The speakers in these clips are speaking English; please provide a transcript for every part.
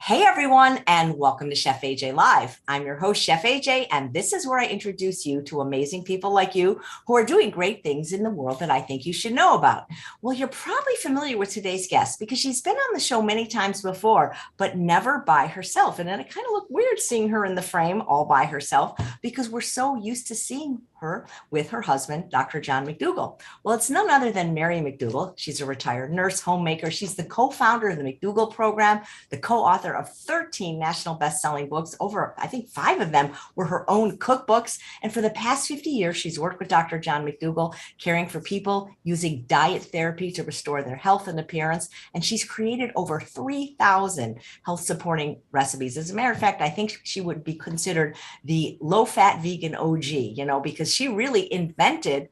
Hey everyone, and welcome to Chef AJ Live. I'm your host, Chef AJ, and this is where I introduce you to amazing people like you who are doing great things in the world that I think you should know about. Well, you're probably familiar with today's guest because she's been on the show many times before, but never by herself. And then it kind of looked weird seeing her in the frame all by herself because we're so used to seeing her with her husband, Dr. John McDougall. Well, it's none other than Mary McDougall. She's a retired nurse, homemaker. She's the co-founder of the McDougall Program, the co-author of 13 national best-selling books. Over, I think 5 of them were her own cookbooks. And for the past 50 years, she's worked with Dr. John McDougall, caring for people using diet therapy to restore their health and appearance. And she's created over 3,000 health-supporting recipes. As a matter of fact, I think she would be considered the low-fat vegan OG, because she really invented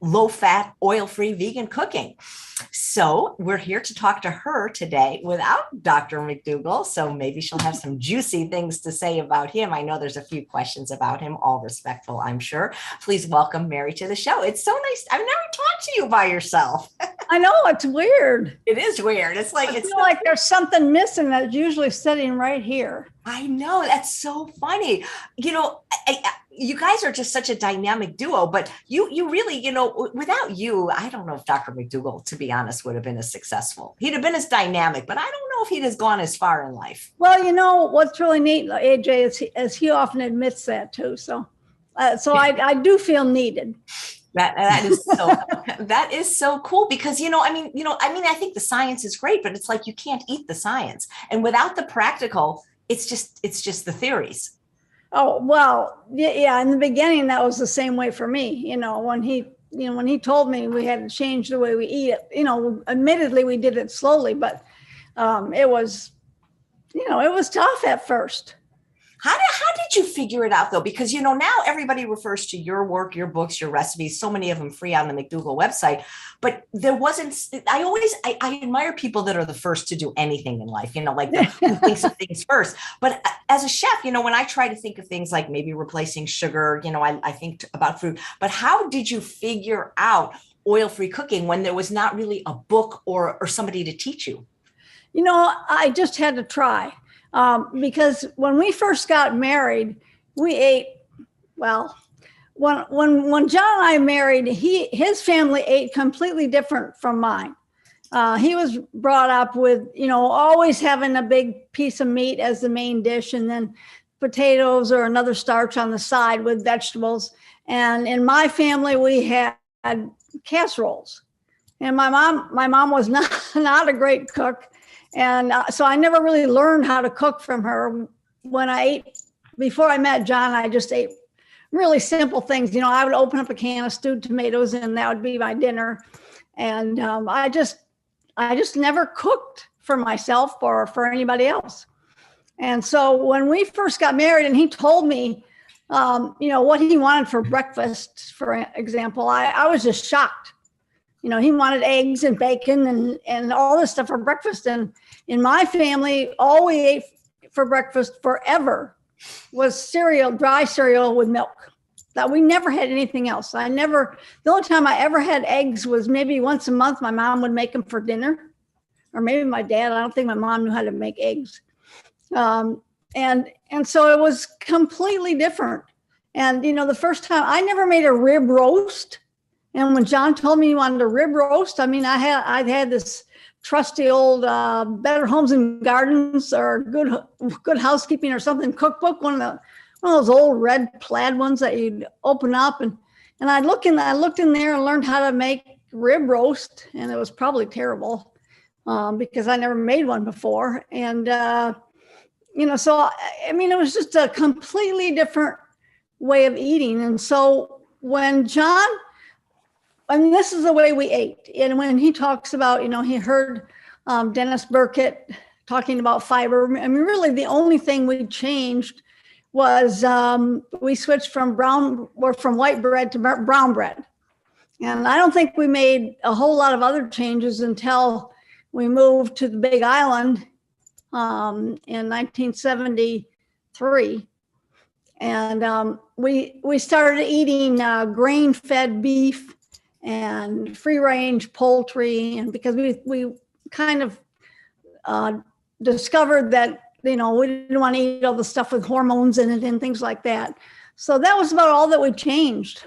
low-fat, oil-free vegan cooking. So we're here to talk to her today without Dr. McDougall. So maybe she'll have some juicy things to say about him. I know there's a few questions about him, all respectful, I'm sure. Please welcome Mary to the show. It's so nice. I've never talked to you by yourself. I know, it's weird. It is weird. It's like, I feel like there's something missing that's usually sitting right here. I know. That's so funny. You guys are just such a dynamic duo, but you really, without you, I don't know if Dr. McDougall, to be honest, would have been as successful. He'd have been as dynamic, but I don't know if he'd have gone as far in life. Well, what's really neat, AJ, is he often admits that too. So I do feel needed. That is so cool because, I think the science is great, but it's like, you can't eat the science. And without the practical, it's just the theories. Oh, well, yeah. In the beginning, that was the same way for me. When he told me we had to change the way we eat it, admittedly, we did it slowly, but it was tough at first. How did you figure it out though? Because, now everybody refers to your work, your books, your recipes, so many of them free on the McDougall website, but there wasn't, I admire people that are the first to do anything in life, who thinks of things first. But as a chef, when I try to think of things like maybe replacing sugar, I think about food, but how did you figure out oil-free cooking when there was not really a book or somebody to teach you? I just had to try. Because when we first got married, we ate, well, when John and I married, his family ate completely different from mine. He was brought up with, always having a big piece of meat as the main dish and then potatoes or another starch on the side with vegetables. And in my family, we had casseroles. And my mom was not a great cook. And so I never really learned how to cook from her. Before I met John, I just ate really simple things. I would open up a can of stewed tomatoes and that would be my dinner. And I just never cooked for myself or for anybody else. And so when we first got married and he told me, what he wanted for breakfast, for example, I was just shocked. He wanted eggs and bacon and all this stuff for breakfast. And in my family, all we ate for breakfast forever was cereal, dry cereal with milk. That we never had anything else. The only time I ever had eggs was maybe once a month. My mom would make them for dinner, or maybe my dad. I don't think my mom knew how to make eggs. And so it was completely different. And, the first time I never made a rib roast. And when John told me he wanted a rib roast, I'd had this trusty old Better Homes and Gardens or Good Housekeeping or something cookbook, one of those old red plaid ones that you'd open up, and I looked in there and learned how to make rib roast, and it was probably terrible because I never made one before, and so it was just a completely different way of eating, and so when John. This is the way we ate. And when he talks about, he heard Dennis Burkett talking about fiber. Really the only thing we changed was we switched from white bread to brown bread. And I don't think we made a whole lot of other changes until we moved to the Big Island in 1973. And we started eating grain-fed beef and free range poultry. And because we kind of discovered that we didn't want to eat all the stuff with hormones in it and things like that. So that was about all that we changed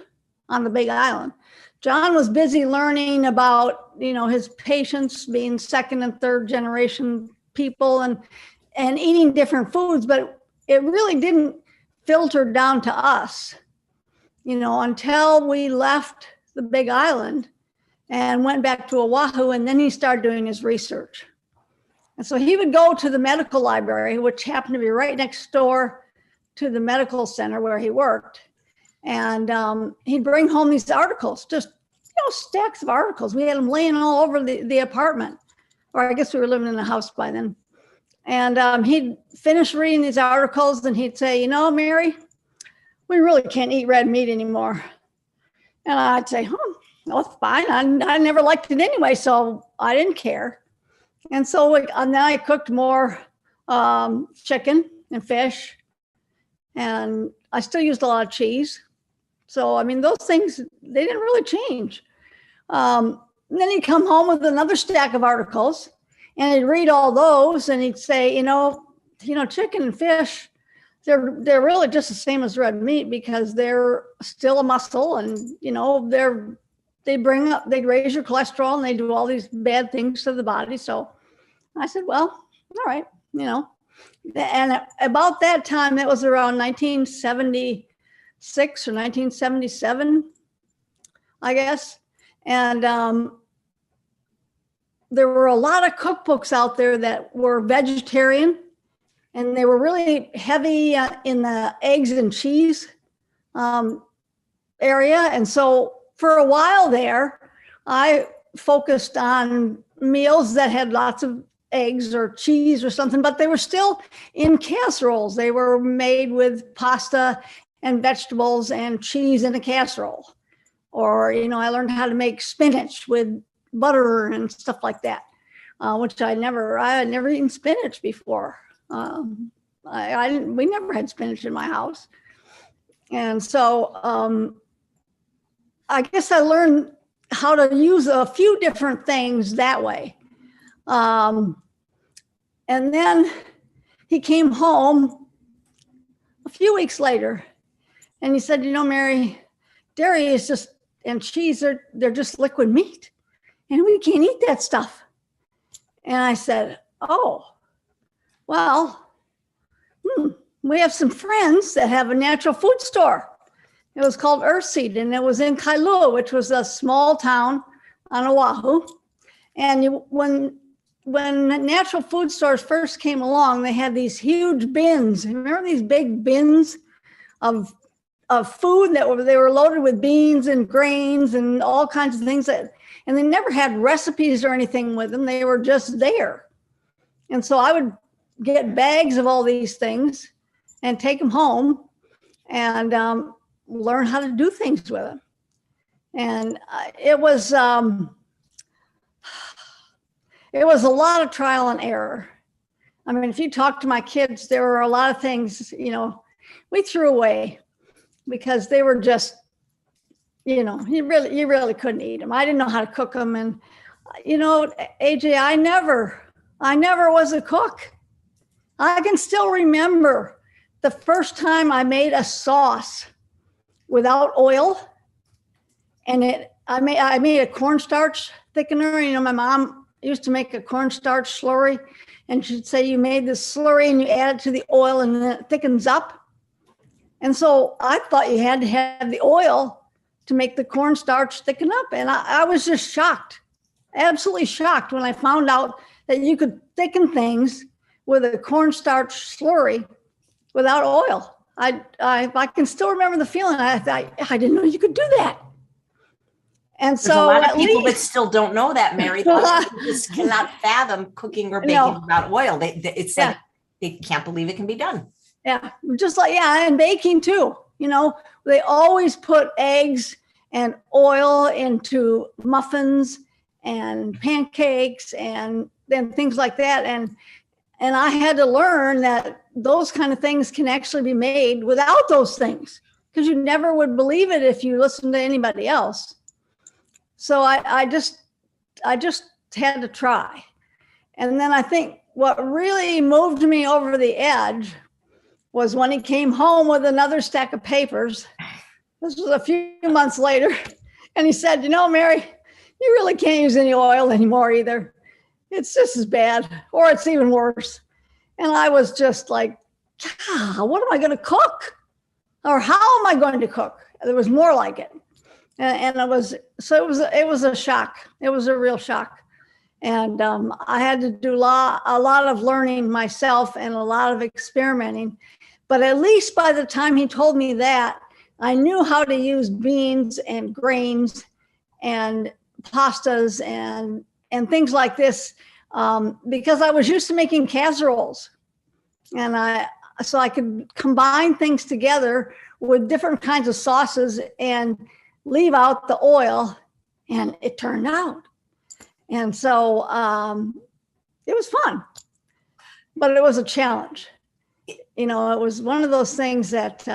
on the Big Island. John was busy learning about, his patients being second and third generation people and eating different foods, but it really didn't filter down to us, until we left the Big Island and went back to Oahu, and then he started doing his research. And so he would go to the medical library, which happened to be right next door to the medical center where he worked. And he'd bring home these articles, just, stacks of articles. We had them laying all over the apartment, or I guess we were living in the house by then. And he'd finish reading these articles and he'd say, Mary, we really can't eat red meat anymore. And I'd say, well, it's fine. I never liked it anyway, so I didn't care. And so then I cooked more chicken and fish, and I still used a lot of cheese. So, those things, they didn't really change. Then he'd come home with another stack of articles, and he'd read all those, and he'd say, chicken and fish, they're really just the same as red meat because they're still a muscle, and they raise your cholesterol, and they do all these bad things to the body. So I said, well, all right, And about that time, that was around 1976 or 1977, I guess. And there were a lot of cookbooks out there that were vegetarian, and they were really heavy in the eggs and cheese area. And so for a while there, I focused on meals that had lots of eggs or cheese or something, but they were still in casseroles. They were made with pasta and vegetables and cheese in a casserole. Or, I learned how to make spinach with butter and stuff like that, which I had never eaten spinach before. We never had spinach in my house. And so I guess I learned how to use a few different things that way. And then he came home a few weeks later and he said, Mary, dairy is just, and cheese, they're just liquid meat, and we can't eat that stuff. And I said, oh, well, we have some friends that have a natural food store. It was called Earthseed, and it was in Kailua, which was a small town on Oahu. And when natural food stores first came along, they had these huge bins. Remember these big bins of food they were loaded with beans and grains and all kinds of things and they never had recipes or anything with them. They were just there. And so I would get bags of all these things and take them home and learn how to do things with them. And it was a lot of trial and error. If you talk to my kids, there were a lot of things, we threw away because they were just, you really couldn't eat them. I didn't know how to cook them. And, AJ, I never was a cook. I can still remember the first time I made a sauce without oil. And I made a cornstarch thickener. My mom used to make a cornstarch slurry, and she'd say, you made this slurry and you add it to the oil and then it thickens up. And so I thought you had to have the oil to make the cornstarch thicken up. And I was just shocked, absolutely shocked when I found out that you could thicken things with a cornstarch slurry without oil. I can still remember the feeling. I thought, I didn't know you could do that. And so there's a lot of people that still don't know that, Mary. People just cannot fathom cooking or baking without oil. It's like they can't believe it can be done. Yeah, just like, and baking too. They always put eggs and oil into muffins and pancakes and then things like that. And I had to learn that those kind of things can actually be made without those things, because you never would believe it if you listened to anybody else. So I just had to try. And then I think what really moved me over the edge was when he came home with another stack of papers. This was a few months later. And he said, Mary, you really can't use any oil anymore either. It's just as bad, or it's even worse. And I was just like, what am I going to cook? Or how am I going to cook? There was more like it. And it was a shock. It was a real shock. And I had to do a lot of learning myself and a lot of experimenting. But at least by the time he told me that, I knew how to use beans and grains and pastas and things like this, because I was used to making casseroles. And so I could combine things together with different kinds of sauces and leave out the oil, and it turned out. And so it was fun, but it was a challenge. It was one of those things that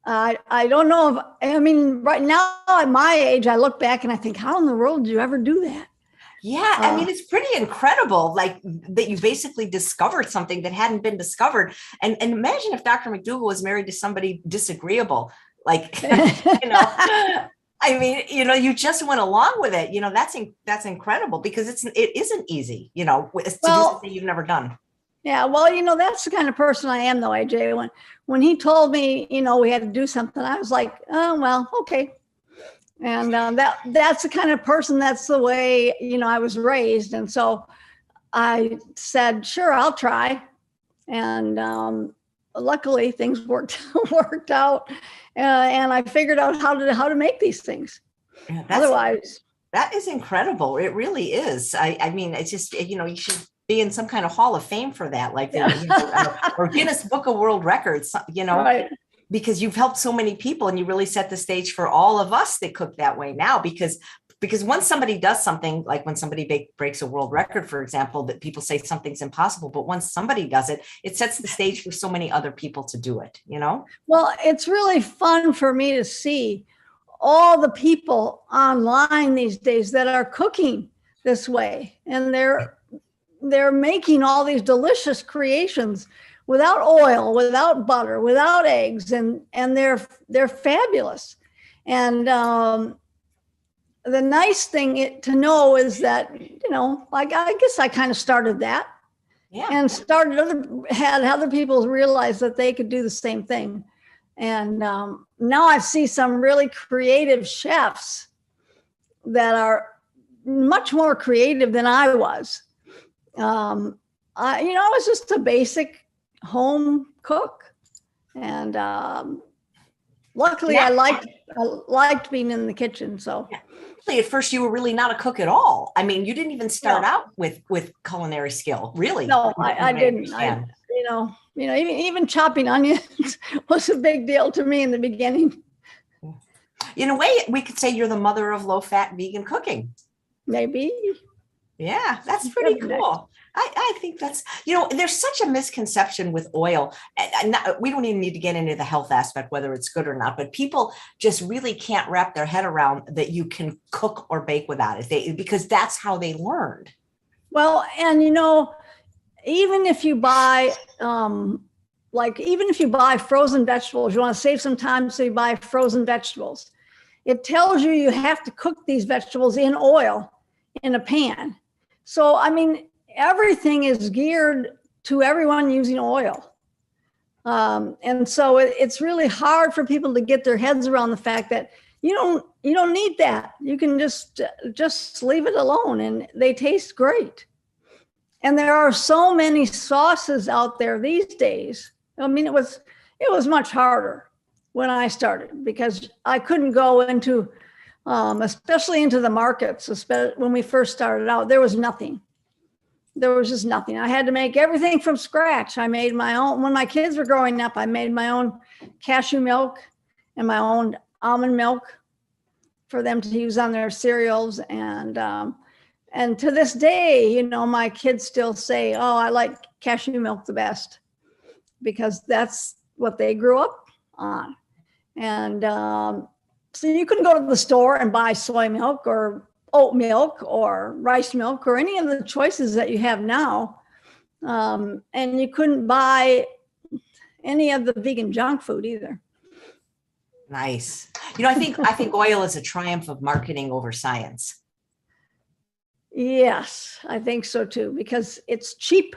I don't know right now at my age, I look back and I think, how in the world did you ever do that? Yeah, it's pretty incredible, like that you basically discovered something that hadn't been discovered. And imagine if Dr. McDougall was married to somebody disagreeable, like, you just went along with it. That's incredible, because it isn't easy, to do something you've never done. Yeah, well, that's the kind of person I am, though, AJ. When he told me, we had to do something, I was like, oh, well, okay. And that's the kind of person, that's the way, I was raised. And so I said, sure, I'll try. And luckily things worked out. And I figured out how to make these things. Yeah, otherwise. That is incredible. It really is. It's just, you should be in some kind of Hall of Fame for that, like, or Guinness Book of World Records, Right. Because you've helped so many people, and you really set the stage for all of us that cook that way now, because once somebody does something, like when somebody breaks a world record, for example, that people say something's impossible, but once somebody does it, it sets the stage for so many other people to do it, Well, it's really fun for me to see all the people online these days that are cooking this way, and they're making all these delicious creations without oil, without butter, without eggs, and they're fabulous. And the nice thing to know is that, I guess I kind of started that. Yeah. And had other people realize that they could do the same thing. And now I see some really creative chefs that are much more creative than I was. I was just a basic home cook, and luckily, yeah. I liked being in the kitchen. So at first, you were really not a cook at all. You didn't even start out with culinary skill, really. No, I didn't. Even chopping onions was a big deal to me in the beginning. In a way, we could say you're the mother of low-fat vegan cooking. Maybe. Yeah, that's pretty cool. I think that's, there's such a misconception with oil. And we don't even need to get into the health aspect, whether it's good or not, but people just really can't wrap their head around that you can cook or bake without it, because that's how they learned. Well, and even if you buy, frozen vegetables, you want to save some time, so you buy frozen vegetables. It tells you have to cook these vegetables in oil in a pan. So, everything is geared to everyone using oil. And so it's really hard for people to get their heads around the fact that you don't need that. You can just leave it alone, and they taste great. And there are so many sauces out there these days. It was much harder when I started, because I couldn't go into, especially into the markets, especially when we first started out, there was nothing. There was just nothing. I had to make everything from scratch. I made my own. When my kids were growing up, I made my own cashew milk and my own almond milk for them to use on their cereals. And to this day, my kids still say, oh, I like cashew milk the best, because that's what they grew up on. And so you couldn't go to the store and buy soy milk or oat milk or rice milk or any of the choices that you have now. And you couldn't buy any of the vegan junk food either. Nice. I think oil is a triumph of marketing over science. Yes, I think so too, because it's cheap.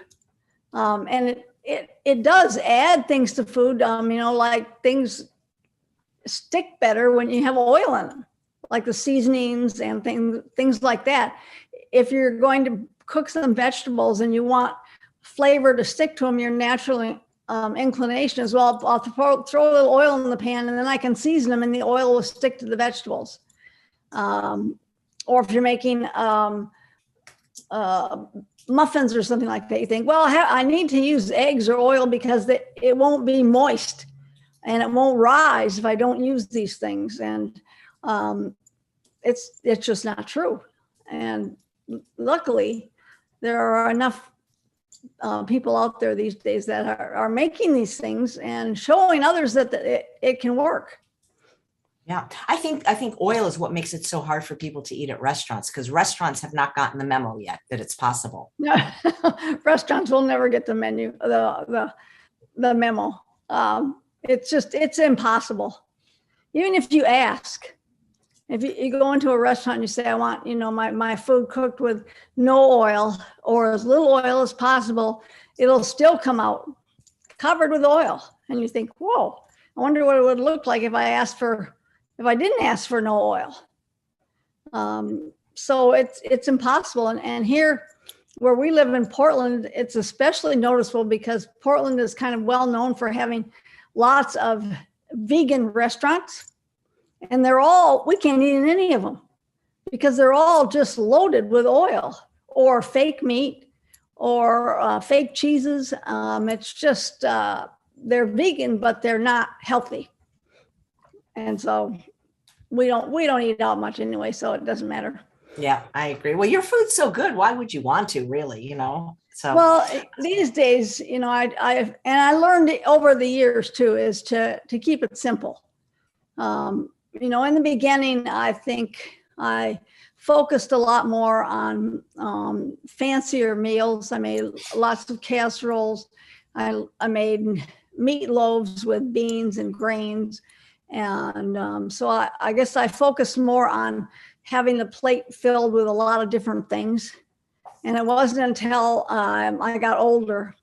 And it does add things to food, like things stick better when you have oil in them, like the seasonings and things like that. If you're going to cook some vegetables and you want flavor to stick to them, your natural inclination is, well, I'll throw a little oil in the pan and then I can season them and the oil will stick to the vegetables. Or if you're making muffins or something like that, you think, well, I need to use eggs or oil because it won't be moist and it won't rise if I don't use these things. And it's just not true. And luckily, there are enough people out there these days that are making these things and showing others that it can work. Yeah, I think oil is what makes it so hard for people to eat at restaurants, because restaurants have not gotten the memo yet that it's possible. Restaurants will never get the menu, the memo. It's impossible. Even if you ask, if you go into a restaurant and you say, I want, my food cooked with no oil or as little oil as possible, it'll still come out covered with oil. And you think, whoa, I wonder what it would look like if I didn't ask for no oil. So it's impossible. And here where we live in Portland, it's especially noticeable because Portland is kind of well known for having lots of vegan restaurants. And we can't eat in any of them because they're all just loaded with oil or fake meat or fake cheeses. It's just, they're vegan, but they're not healthy. And so we don't eat out much anyway, so it doesn't matter. Yeah, I agree. Well, your food's so good. Why would you want to, really, So well, these days, I learned over the years too, is to keep it simple. In the beginning, I think I focused a lot more on fancier meals. I made lots of casseroles. I made meatloaves with beans and grains. And so I guess I focused more on having the plate filled with a lot of different things. And it wasn't until I got older,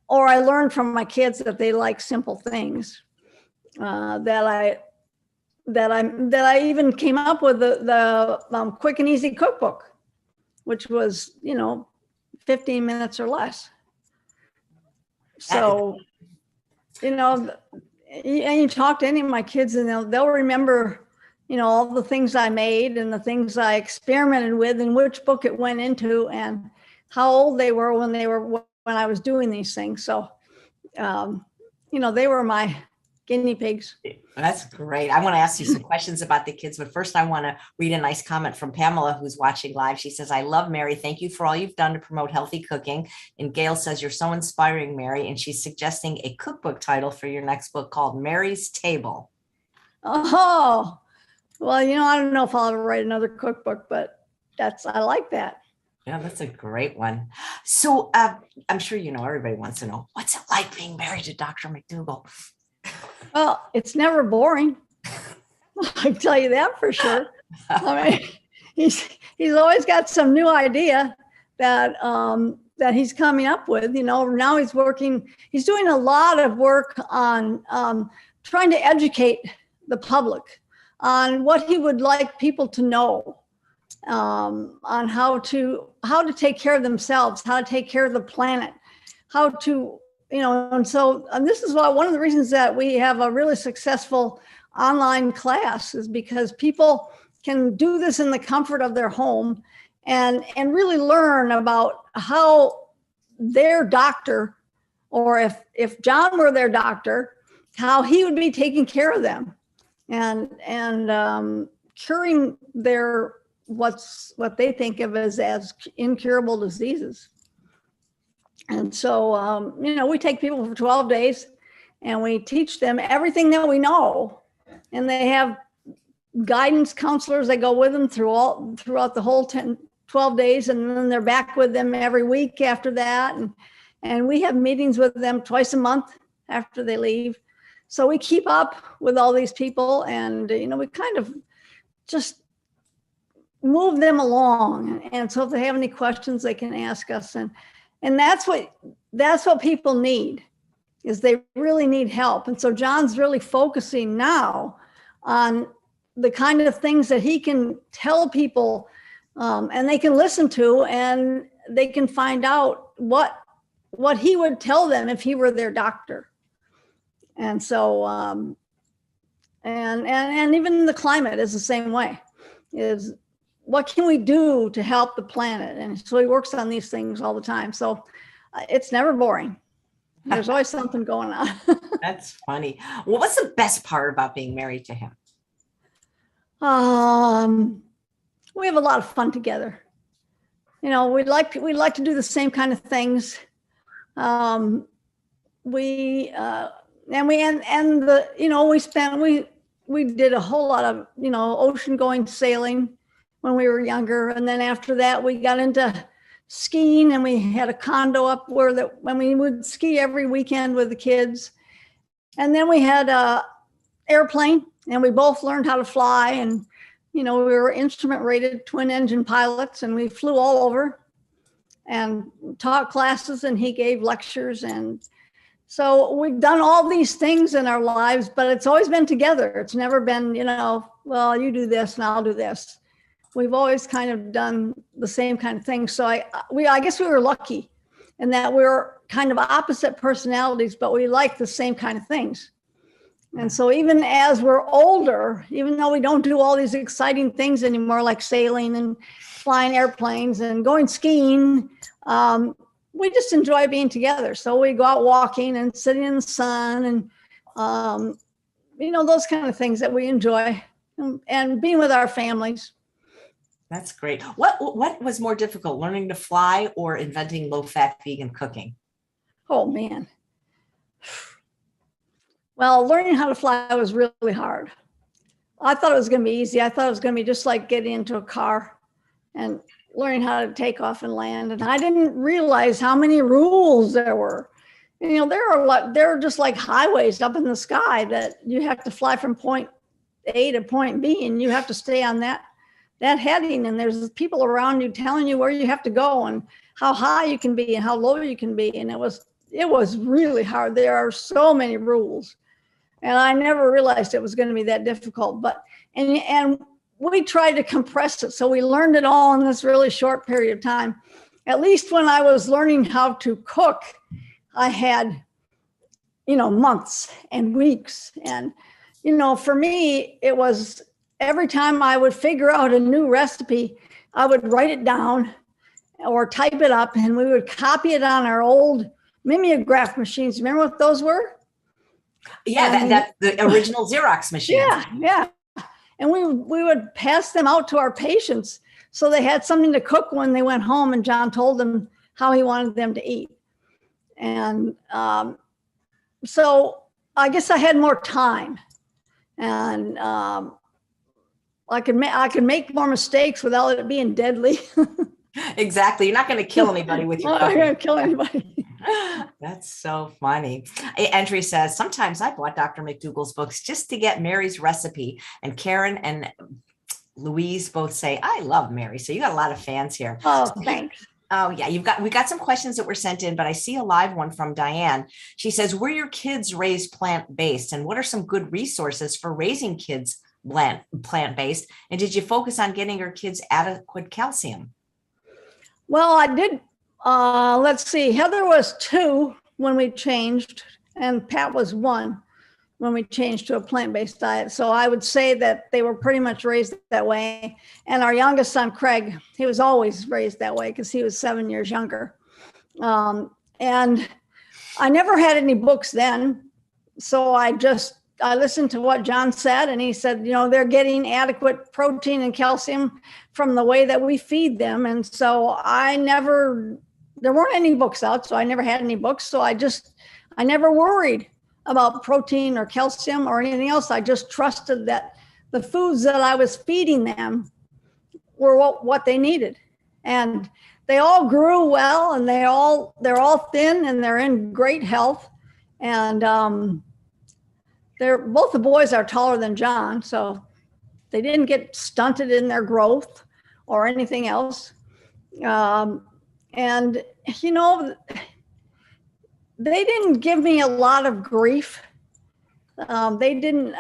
or I learned from my kids that they like simple things, that I even came up with the quick and easy cookbook, which was 15 minutes or less. So and you talk to any of my kids and they'll remember all the things I made and the things I experimented with and which book it went into and how old they were when I was doing these things. So they were my guinea pigs. That's great. I want to ask you some questions about the kids, but first I want to read a nice comment from Pamela, who's watching live. She says, I love Mary. Thank you for all you've done to promote healthy cooking. And Gail says, you're so inspiring, Mary. And she's suggesting a cookbook title for your next book called Mary's Table. Oh, well, I don't know if I'll ever write another cookbook, but I like that. Yeah, that's a great one. So I'm sure everybody wants to know, what's it like being married to Dr. McDougall? Well, it's never boring. I can tell you that for sure. I mean, he's always got some new idea that he's coming up with. Now he's doing a lot of work on trying to educate the public on what he would like people to know, on how to take care of themselves, how to take care of the planet, how to and this is one of the reasons that we have a really successful online class, is because people can do this in the comfort of their home and really learn about how their doctor, or if John were their doctor, how he would be taking care of them and curing their what they think of as incurable diseases. And so, we take people for 12 days and we teach them everything that we know. And they have guidance counselors that go with them throughout the whole 12 days. And then they're back with them every week after that. And we have meetings with them twice a month after they leave. So we keep up with all these people, and, we kind of just move them along. And so if they have any questions, they can ask us. And that's what people need, is they really need help. And so John's really focusing now on the kind of things that he can tell people, and they can listen to, and they can find out what he would tell them if he were their doctor. And so, and even the climate is the same way, is what can we do to help the planet? And so he works on these things all the time. So it's never boring. There's always something going on. That's funny. Well, what's the best part about being married to him? We have a lot of fun together. We like to do the same kind of things. We did a whole lot of, ocean going sailing when we were younger. And then after that, we got into skiing, and we had a condo up when we would ski every weekend with the kids. And then we had a airplane, and we both learned how to fly. And, we were instrument rated twin engine pilots, and we flew all over and taught classes, and he gave lectures. And so we've done all these things in our lives, but it's always been together. It's never been, well, you do this and I'll do this. We've always kind of done the same kind of thing. So I guess we were lucky in that we're kind of opposite personalities, but we like the same kind of things. And so even as we're older, even though we don't do all these exciting things anymore, like sailing and flying airplanes and going skiing, we just enjoy being together. So we go out walking and sitting in the sun, and, those kind of things that we enjoy, and being with our families. That's great. What was more difficult, learning to fly or inventing low-fat vegan cooking? Oh, man. Well, learning how to fly was really hard. I thought it was going to be easy. I thought it was going to be just like getting into a car and learning how to take off and land. And I didn't realize how many rules there were. There are just like highways up in the sky that you have to fly from point A to point B, and you have to stay on that heading. And there's people around you telling you where you have to go and how high you can be and how low you can be. And it was really hard. There are so many rules. And I never realized it was going to be that difficult. And we tried to compress it. So we learned it all in this really short period of time. At least when I was learning how to cook, I had, months and weeks. And, for me, it was every time I would figure out a new recipe, I would write it down or type it up, and we would copy it on our old mimeograph machines. Remember what those were? Yeah, that's the original Xerox machine. Yeah. And we would pass them out to our patients so they had something to cook when they went home, and John told them how he wanted them to eat. And so I guess I had more time, and I could make more mistakes without it being deadly. Exactly. You're not going to kill anybody with your cooking. I'm not going to kill anybody. That's so funny. Entry says, sometimes I bought Dr. McDougall's books just to get Mary's recipe. And Karen and Louise both say, I love Mary. So you got a lot of fans here. Oh, thanks. Oh yeah, we got some questions that were sent in, but I see a live one from Diane. She says, were your kids raised plant-based? And what are some good resources for raising kids plant-based? And did you focus on getting your kids adequate calcium? Well, I did. Let's see. Heather was 2 when we changed, and Pat was 1 when we changed to a plant-based diet. So I would say that they were pretty much raised that way. And our youngest son, Craig, he was always raised that way because he was 7 years younger. And I never had any books then. So I listened to what John said, and he said, they're getting adequate protein and calcium from the way that we feed them. And so there weren't any books out, so I never had any books. So I never worried about protein or calcium or anything else. I just trusted that the foods that I was feeding them were what they needed. And they all grew well, and they're all thin, and they're in great health. And both the boys are taller than John, so they didn't get stunted in their growth or anything else. And you know, they didn't give me a lot of grief. They didn't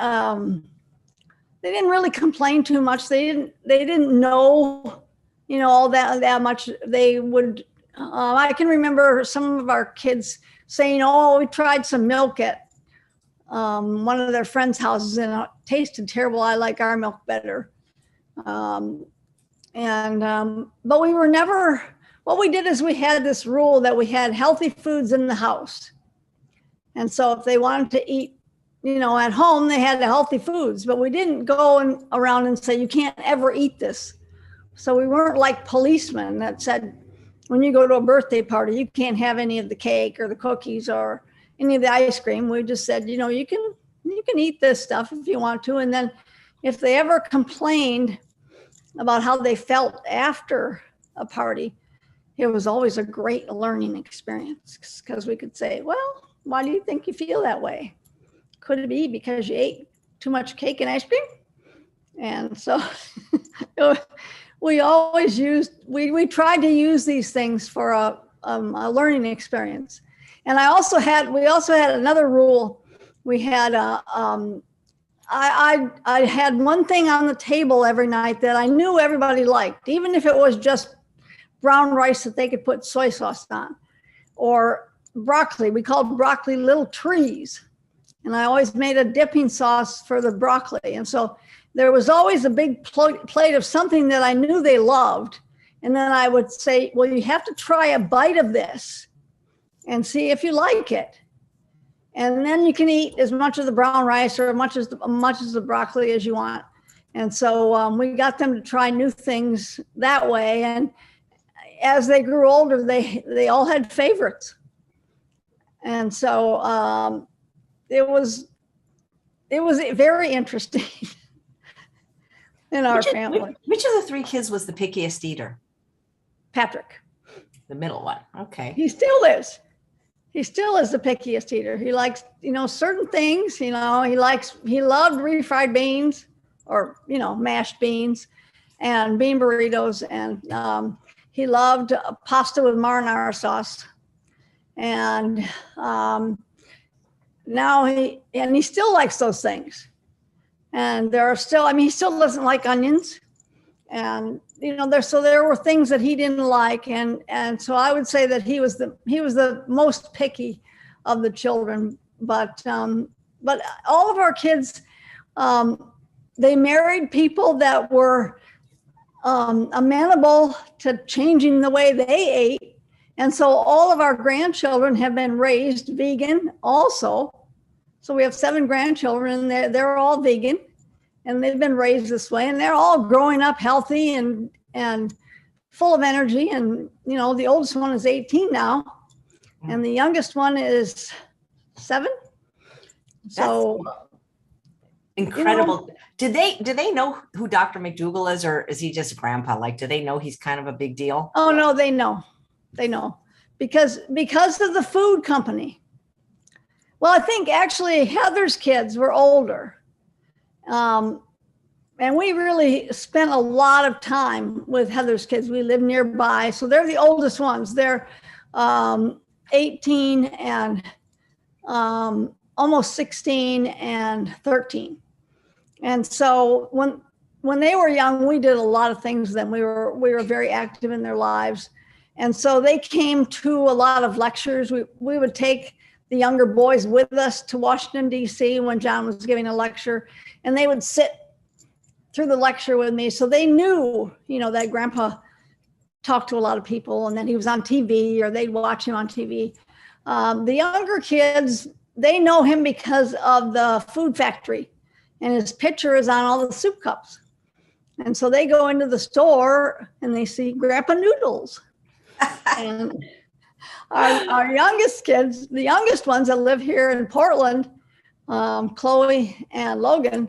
really complain too much. They didn't know, you know, all that much. They would, I can remember some of our kids saying, oh, we tried some milk at one of their friends' houses and it tasted terrible. I like our milk better. But we were never, what we did is we had this rule that we had healthy foods in the house. And so if they wanted to eat, you know, at home, they had the healthy foods, but we didn't go around and say, you can't ever eat this. So we weren't like policemen that said, when you go to a birthday party, you can't have any of the cake or the cookies or any of the ice cream. We just said, you know, you can eat this stuff if you want to. And then if they ever complained about how they felt after a party, it was always a great learning experience, because we could say, well, why do you think you feel that way? Could it be because you ate too much cake and ice cream? And so we always we tried to use these things for a learning experience. And we also had another rule. We had I had one thing on the table every night that I knew everybody liked, even if it was just brown rice that they could put soy sauce on, or broccoli. We called broccoli little trees. And I always made a dipping sauce for the broccoli. And so there was always a big plate of something that I knew they loved. And then I would say, well, you have to try a bite of this and see if you like it. And then you can eat as much of the brown rice or as much as the broccoli as you want. And so we got them to try new things that way. And as they grew older, they all had favorites. And so it was very interesting in our family. Which of the three kids was the pickiest eater? Patrick. The middle one. Okay. He still is. He still is the pickiest eater. He likes, you know, certain things, you know, he loved refried beans, or, you know, mashed beans and bean burritos. And he loved pasta with marinara sauce. And now he still likes those things. And there are still, I mean, he still doesn't like onions. And, you know, there were things that he didn't like. And so I would say that he was the most picky of the children. But all of our kids, they married people that were amenable to changing the way they ate. And so all of our grandchildren have been raised vegan also. So we have 7 grandchildren, and they're all vegan, and they've been raised this way, and they're all growing up healthy and full of energy. And, you know, the oldest one is 18 now, and the youngest one is 7. So incredible. You know, do they know who Dr. McDougall is, or is he just grandpa? Like, do they know he's kind of a big deal? Oh, no, they know. They know because of the food company. Well, I think actually Heather's kids were older. And we really spent a lot of time with Heather's kids. We live nearby. So they're the oldest ones. They're 18 and almost 16 and 13. And so when they were young, we did a lot of things with them. We were very active in their lives. And so they came to a lot of lectures. We would take the younger boys with us to Washington, D.C. when John was giving a lecture, and they would sit through the lecture with me. So they knew, you know, that Grandpa talked to a lot of people and that he was on TV, or they'd watch him on TV. The younger kids, they know him because of the food factory, and his picture is on all the soup cups. And so they go into the store and they see Grandpa Noodles. And our youngest kids, the youngest ones that live here in Portland, Chloe and Logan,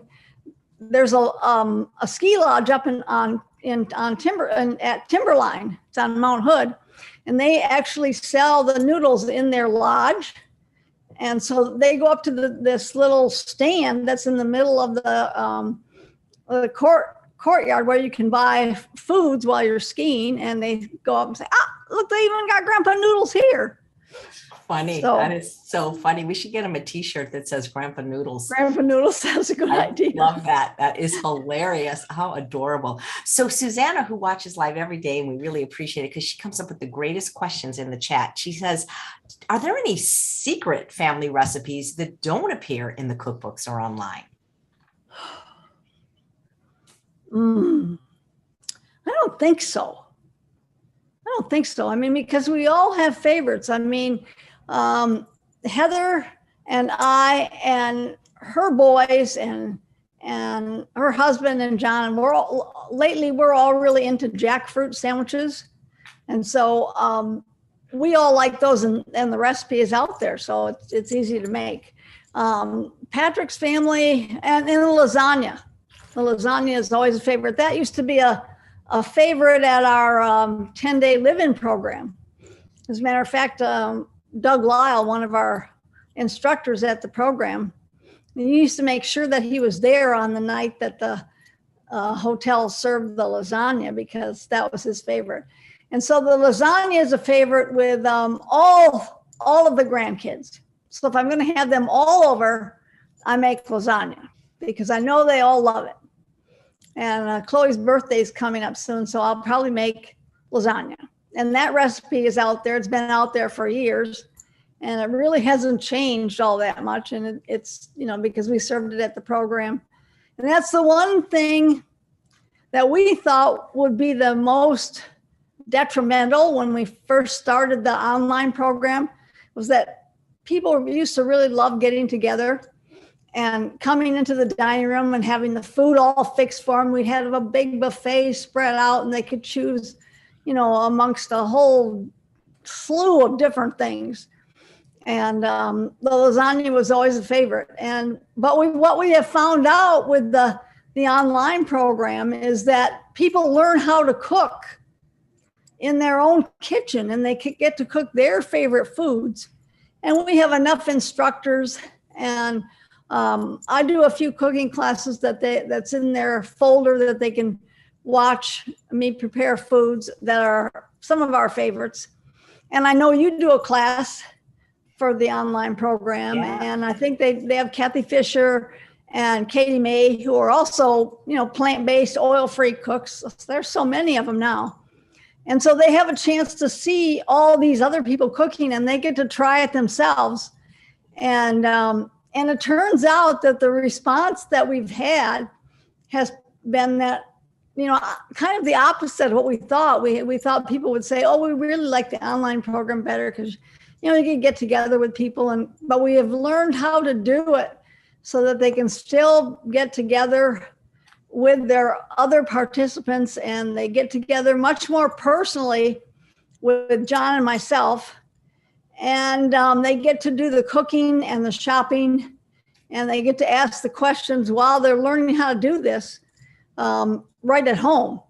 there's a ski lodge up on at Timberline. It's on Mount Hood, and they actually sell the noodles in their lodge. And so they go up to this little stand that's in the middle of the courtyard where you can buy foods while you're skiing. And they go up and say, look, they even got Grandpa Noodles here. Funny. That is so funny. We should get him a t-shirt that says Grandpa Noodles. Grandpa Noodles, that's a good idea. Love that. That is hilarious. How adorable. So Susanna, who watches live every day, and we really appreciate it because she comes up with the greatest questions in the chat. She says, are there any secret family recipes that don't appear in the cookbooks or online? I don't think so. I mean, because we all have favorites. I mean, Heather and I and her boys and her husband and John, we're all really into jackfruit sandwiches. And so we all like those, and the recipe is out there. So it's easy to make. Patrick's family and the lasagna. The lasagna is always a favorite. That used to be a favorite at our 10-day live-in program. As a matter of fact, Doug Lyle, one of our instructors at the program, he used to make sure that he was there on the night that the hotel served the lasagna, because that was his favorite. And so the lasagna is a favorite with all of the grandkids. So if I'm going to have them all over, I make lasagna because I know they all love it. And Chloe's birthday is coming up soon, so I'll probably make lasagna. And that recipe is out there. It's been out there for years, and it really hasn't changed all that much. And it's, because we served it at the program. And that's the one thing that we thought would be the most detrimental when we first started the online program, was that people used to really love getting together and coming into the dining room and having the food all fixed for them. We had a big buffet spread out, and they could choose, amongst a whole slew of different things. And the lasagna was always a favorite. But what we have found out with the online program is that people learn how to cook in their own kitchen, and they get to cook their favorite foods. And we have enough instructors, and I do a few cooking classes that's in their folder that they can watch me prepare foods that are some of our favorites. And I know you do a class for the online program, and I think they have Kathy Fisher and Katie May, who are also, plant-based, oil-free cooks. There's so many of them now. And so they have a chance to see all these other people cooking, and they get to try it themselves. And it turns out that the response that we've had has been that, kind of the opposite of what we thought. We thought people would say, oh, we really like the online program better because, you can get together with people. But we have learned how to do it so that they can still get together with their other participants, and they get together much more personally with John and myself. And they get to do the cooking and the shopping, and they get to ask the questions while they're learning how to do this right at home.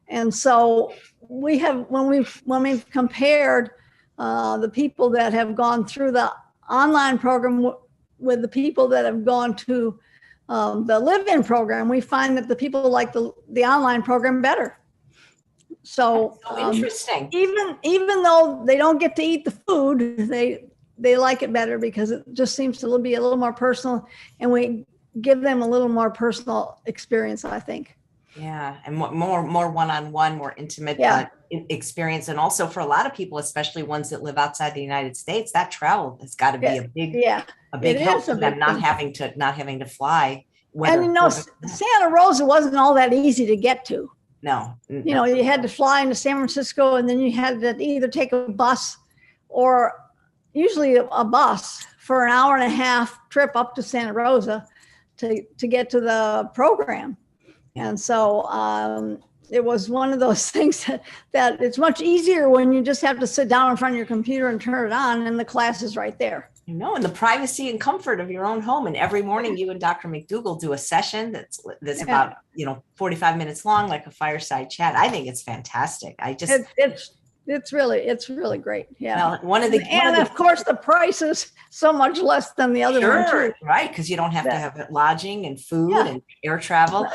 And so we have, when we've compared the people that have gone through the online program with the people that have gone to the live-in program, we find that the people like the online program better. So interesting. Even though they don't get to eat the food, they like it better because it just seems to be a little more personal, and we give them a little more personal experience, I think. Yeah, and more one-on-one, more intimate experience. And also for a lot of people, especially ones that live outside the United States, that travel has got to be a big help for them, not having to fly. And Santa Rosa wasn't all that easy to get to. No. You had to fly into San Francisco, and then you had to either take a bus or usually a bus for an hour and a half trip up to Santa Rosa to get to the program. And so it was one of those things that it's much easier when you just have to sit down in front of your computer and turn it on, and the class is right there. You know, in the privacy and comfort of your own home. And every morning you and Dr. McDougall do a session that's about, 45 minutes long, like a fireside chat. I think it's fantastic. It's really great. Yeah. Well, of course the price is so much less than the other one too. Right. Because you don't have to have lodging and food and air travel.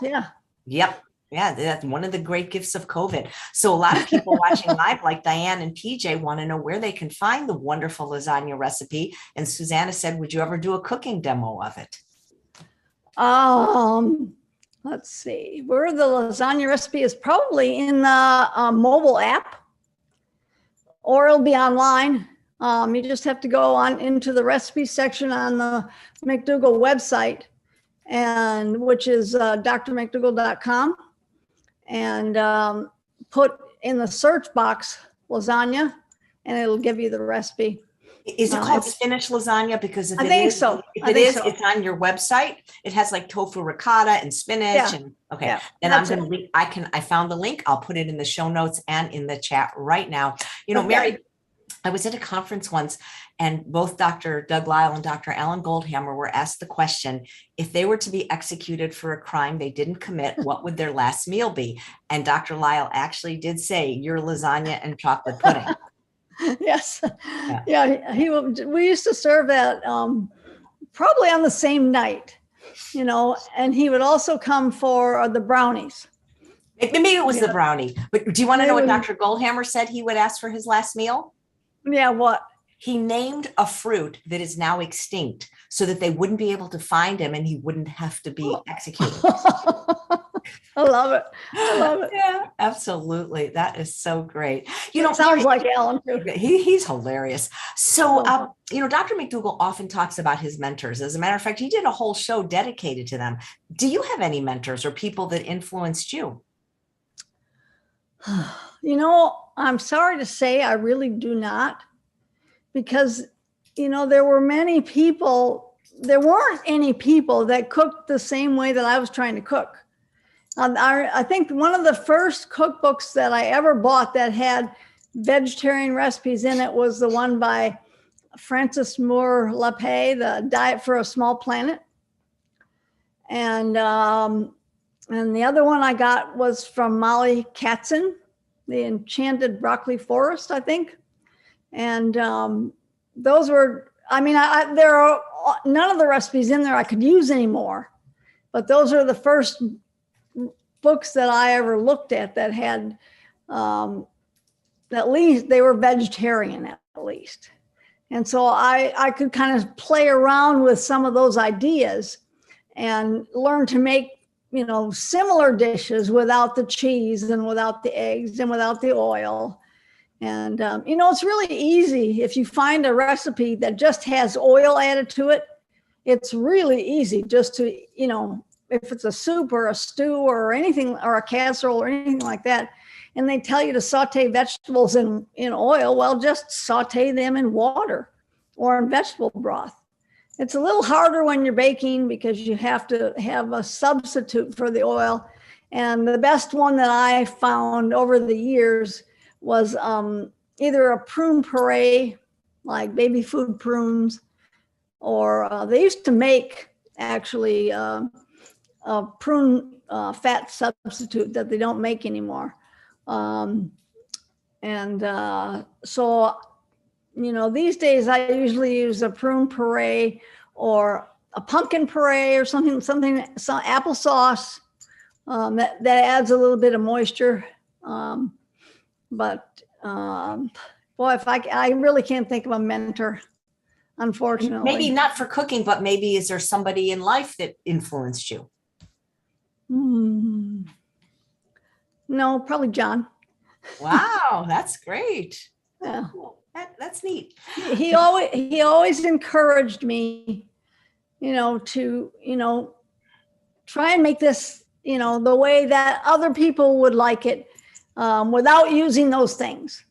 Yeah. Yep. Yeah, that's one of the great gifts of COVID. So a lot of people watching live, like Diane and PJ, want to know where they can find the wonderful lasagna recipe. And Susanna said, would you ever do a cooking demo of it? Let's see. Where the lasagna recipe is probably in the mobile app, or it'll be online. You just have to go on into the recipe section on the McDougall website, and which is drmcdougall.com. And put in the search box lasagna, and it'll give you the recipe. Is it called spinach lasagna? Because I think so. It's on your website. It has like tofu ricotta and spinach. And then I'm going to link. I found the link. I'll put it in the show notes and in the chat right now. Mary, I was at a conference once, and both Dr. Doug Lyle and Dr. Alan Goldhammer were asked the question, if they were to be executed for a crime they didn't commit, what would their last meal be? And Dr. Lyle actually did say, your lasagna and chocolate pudding. Yes. Yeah. We used to serve that probably on the same night, and he would also come for the brownies. Maybe it was the brownie, but do you want to know what Dr. Goldhammer said he would ask for his last meal? Yeah, what? He named a fruit that is now extinct so that they wouldn't be able to find him and he wouldn't have to be executed. I love it. Yeah, absolutely. That is so great. Sounds like Alan too. He's hilarious. So, Dr. McDougall often talks about his mentors. As a matter of fact, he did a whole show dedicated to them. Do you have any mentors or people that influenced you? I'm sorry to say I really do not, because, there weren't any people that cooked the same way that I was trying to cook. I think one of the first cookbooks that I ever bought that had vegetarian recipes in it was the one by Francis Moore Lapay, The Diet for a Small Planet. And the other one I got was from Molly Katzen, The Enchanted Broccoli Forest, I think. And those were, there are none of the recipes in there I could use anymore, but those are the first books that I ever looked at that had, at least they were vegetarian at least. And so I could kind of play around with some of those ideas and learn to make, similar dishes without the cheese and without the eggs and without the oil. And, it's really easy. If you find a recipe that just has oil added to it, it's really easy just to, if it's a soup or a stew or anything, or a casserole or anything like that, and they tell you to saute vegetables in oil, well, just saute them in water or in vegetable broth. It's a little harder when you're baking because you have to have a substitute for the oil. And the best one that I found over the years was either a prune puree, like baby food prunes, or they used to make actually a prune fat substitute that they don't make anymore. So these days I usually use a prune puree or a pumpkin puree or some applesauce that adds a little bit of moisture. Boy, if I really can't think of a mentor, unfortunately. Maybe not for cooking, but maybe is there somebody in life that influenced you? No, probably John. Wow, that's great. Yeah. That's neat. He always encouraged me, to, try and make this, the way that other people would like it, without using those things.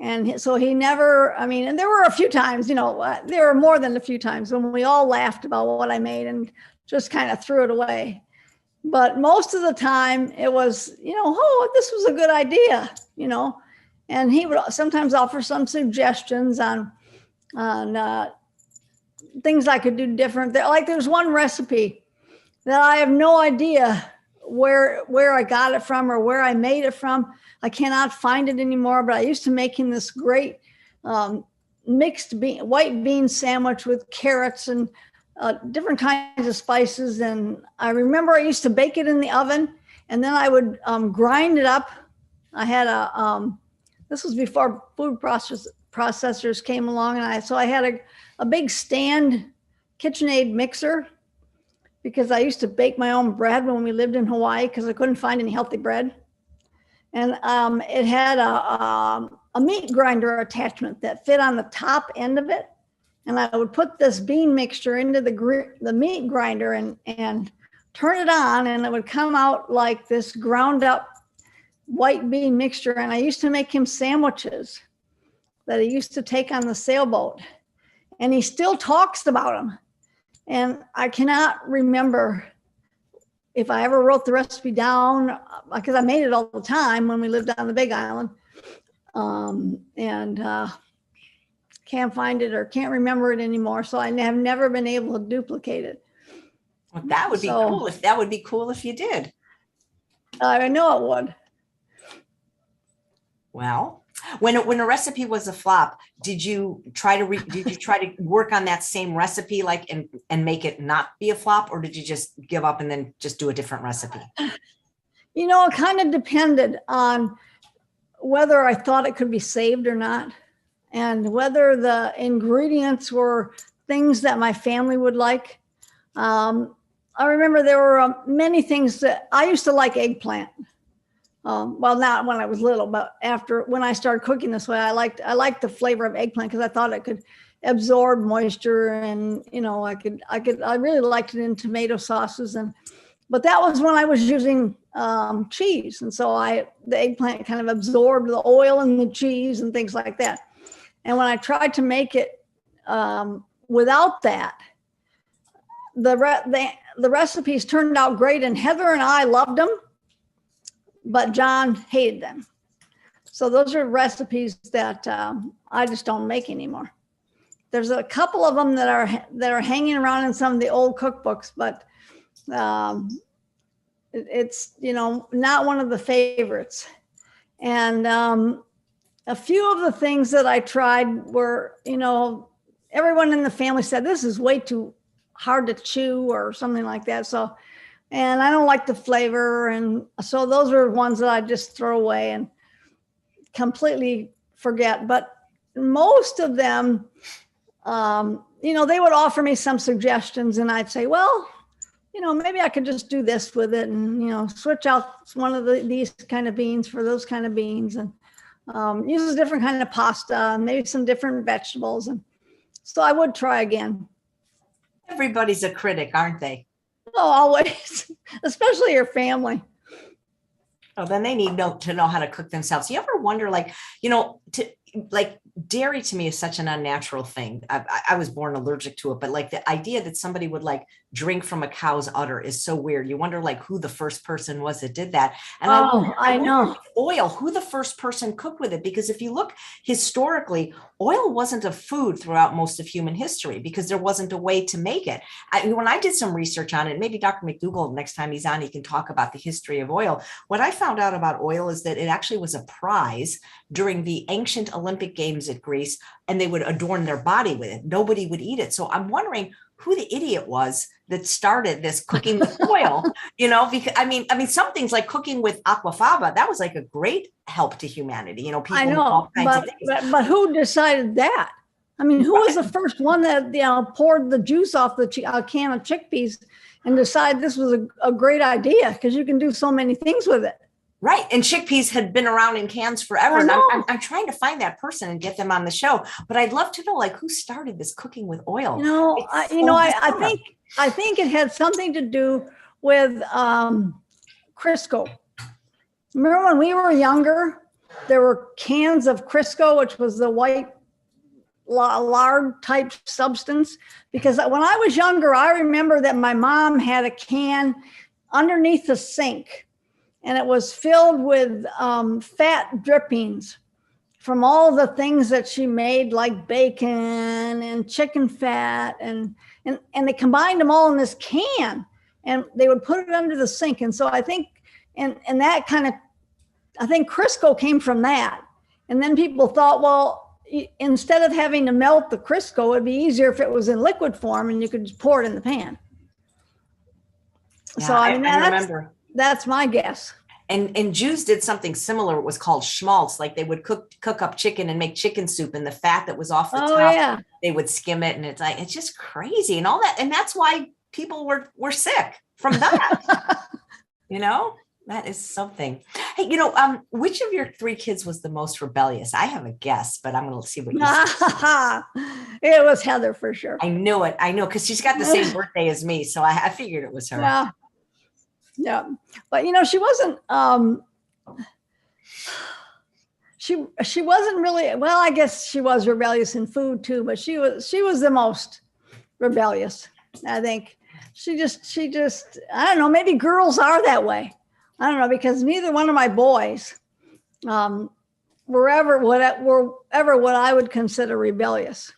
And so he never, and there were a few times, there were more than a few times when we all laughed about what I made and just kind of threw it away. But most of the time it was, oh, this was a good idea, and he would sometimes offer some suggestions on, and things I could do different. Like there's one recipe that I have no idea where I got it from or where I made it from. I cannot find it anymore, but I used to make him this great white bean sandwich with carrots and different kinds of spices. And I remember I used to bake it in the oven, and then I would grind it up. I had this was before food processors came along, and I had a big stand KitchenAid mixer, because I used to bake my own bread when we lived in Hawaii because I couldn't find any healthy bread. And it had a meat grinder attachment that fit on the top end of it. And I would put this bean mixture into the meat grinder and turn it on, and it would come out like this ground up white bean mixture. And I used to make him sandwiches that he used to take on the sailboat. And he still talks about them. And I cannot remember if I ever wrote the recipe down, because I made it all the time when we lived on the Big Island. Can't find it or can't remember it anymore. So I have never been able to duplicate it. Well, that would be cool if you did. I know it would. Well, when a recipe was a flop, did you try to work on that same recipe, like and make it not be a flop, or did you just give up and then just do a different recipe? It kind of depended on whether I thought it could be saved or not, and whether the ingredients were things that my family would like. I remember there were many things that I used to like. Eggplant. Well, not when I was little, but when I started cooking this way, I liked the flavor of eggplant because I thought it could absorb moisture, and I really liked it in tomato sauces, but that was when I was using cheese, and so the eggplant kind of absorbed the oil and the cheese and things like that. And when I tried to make it without that, the recipes turned out great, and Heather and I loved them, but John hated them. So those are recipes that I just don't make anymore. There's a couple of them that are hanging around in some of the old cookbooks, but it's not one of the favorites. And a few of the things that I tried were, everyone in the family said this is way too hard to chew or something like that. And I don't like the flavor. And so those are ones that I just throw away and completely forget. But most of them, they would offer me some suggestions, and I'd say, well, maybe I could just do this with it and, switch out one of these kind of beans for those kind of beans, and use a different kind of pasta and maybe some different vegetables. And so I would try again. Everybody's a critic, aren't they? Oh, always, especially your family. Oh, then they need to know how to cook themselves. You ever wonder, dairy to me is such an unnatural thing. I was born allergic to it, but the idea that somebody would drink from a cow's udder is so weird. You wonder who the first person was that did that. And I know oil, who the first person cooked with it, because if you look historically, oil wasn't a food throughout most of human history because there wasn't a way to make it. When I did some research on it, maybe Dr. McDougall, next time he's on, he can talk about the history of oil. What I found out about oil is that it actually was a prize during the ancient Olympic Games at Greece, and they would adorn their body with it. Nobody would eat it. So I'm wondering who the idiot was that started this cooking with oil, because I mean, some things like cooking with aquafaba, that was a great help to humanity. People I know, but who decided that? I mean, who was the first one that, poured the juice off the can of chickpeas and decided this was a great idea? Because you can do so many things with it. Right. And chickpeas had been around in cans forever. And I'm trying to find that person and get them on the show. But I'd love to know, who started this cooking with oil? I think it had something to do with Crisco. Remember when we were younger, there were cans of Crisco, which was the white lard type substance. Because when I was younger, I remember that my mom had a can underneath the sink, and it was filled with fat drippings from all the things that she made, like bacon and chicken fat, and they combined them all in this can, and they would put it under the sink. And so I think, and that kind of, I think Crisco came from that. And then people thought, well, instead of having to melt the Crisco, it'd be easier if it was in liquid form and you could just pour it in the pan. Yeah, so I mean, I remember. That's my guess. And Jews did something similar. It was called schmaltz. Like they would cook up chicken and make chicken soup, and the fat that was off the top, they would skim it, and it's just crazy and all that. And that's why people were sick from that. That is something. Hey, which of your 3 kids was the most rebellious? I have a guess, but I'm going to see what you say. It was Heather for sure. I knew it. I know, because she's got the same birthday as me, so I figured it was her. Yeah, but she wasn't. She wasn't really. Well, I guess she was rebellious in food too, but she was the most rebellious. I think she just. I don't know. Maybe girls are that way. I don't know, because neither one of my boys were ever what I would consider rebellious.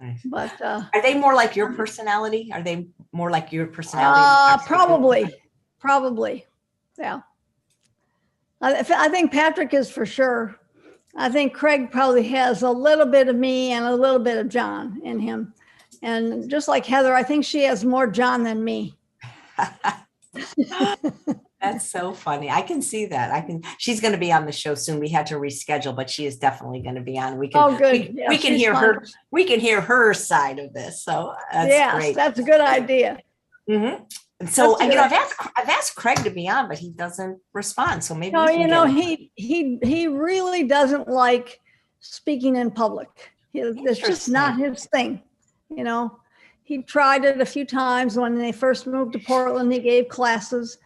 Nice. But are they more like your personality? Probably. Yeah. I think Patrick is for sure. I think Craig probably has a little bit of me and a little bit of John in him. And just like Heather, I think she has more John than me. That's so funny. I can see that. She's going to be on the show soon. We had to reschedule, but she is definitely going to be on. We can, good. We can hear her. We can hear her side of this. So that's great. That's a good idea. Mm-hmm. So I've asked Craig to be on, but he doesn't respond. So maybe he really doesn't like speaking in public. It's just not his thing. He tried it a few times when they first moved to Portland. He gave classes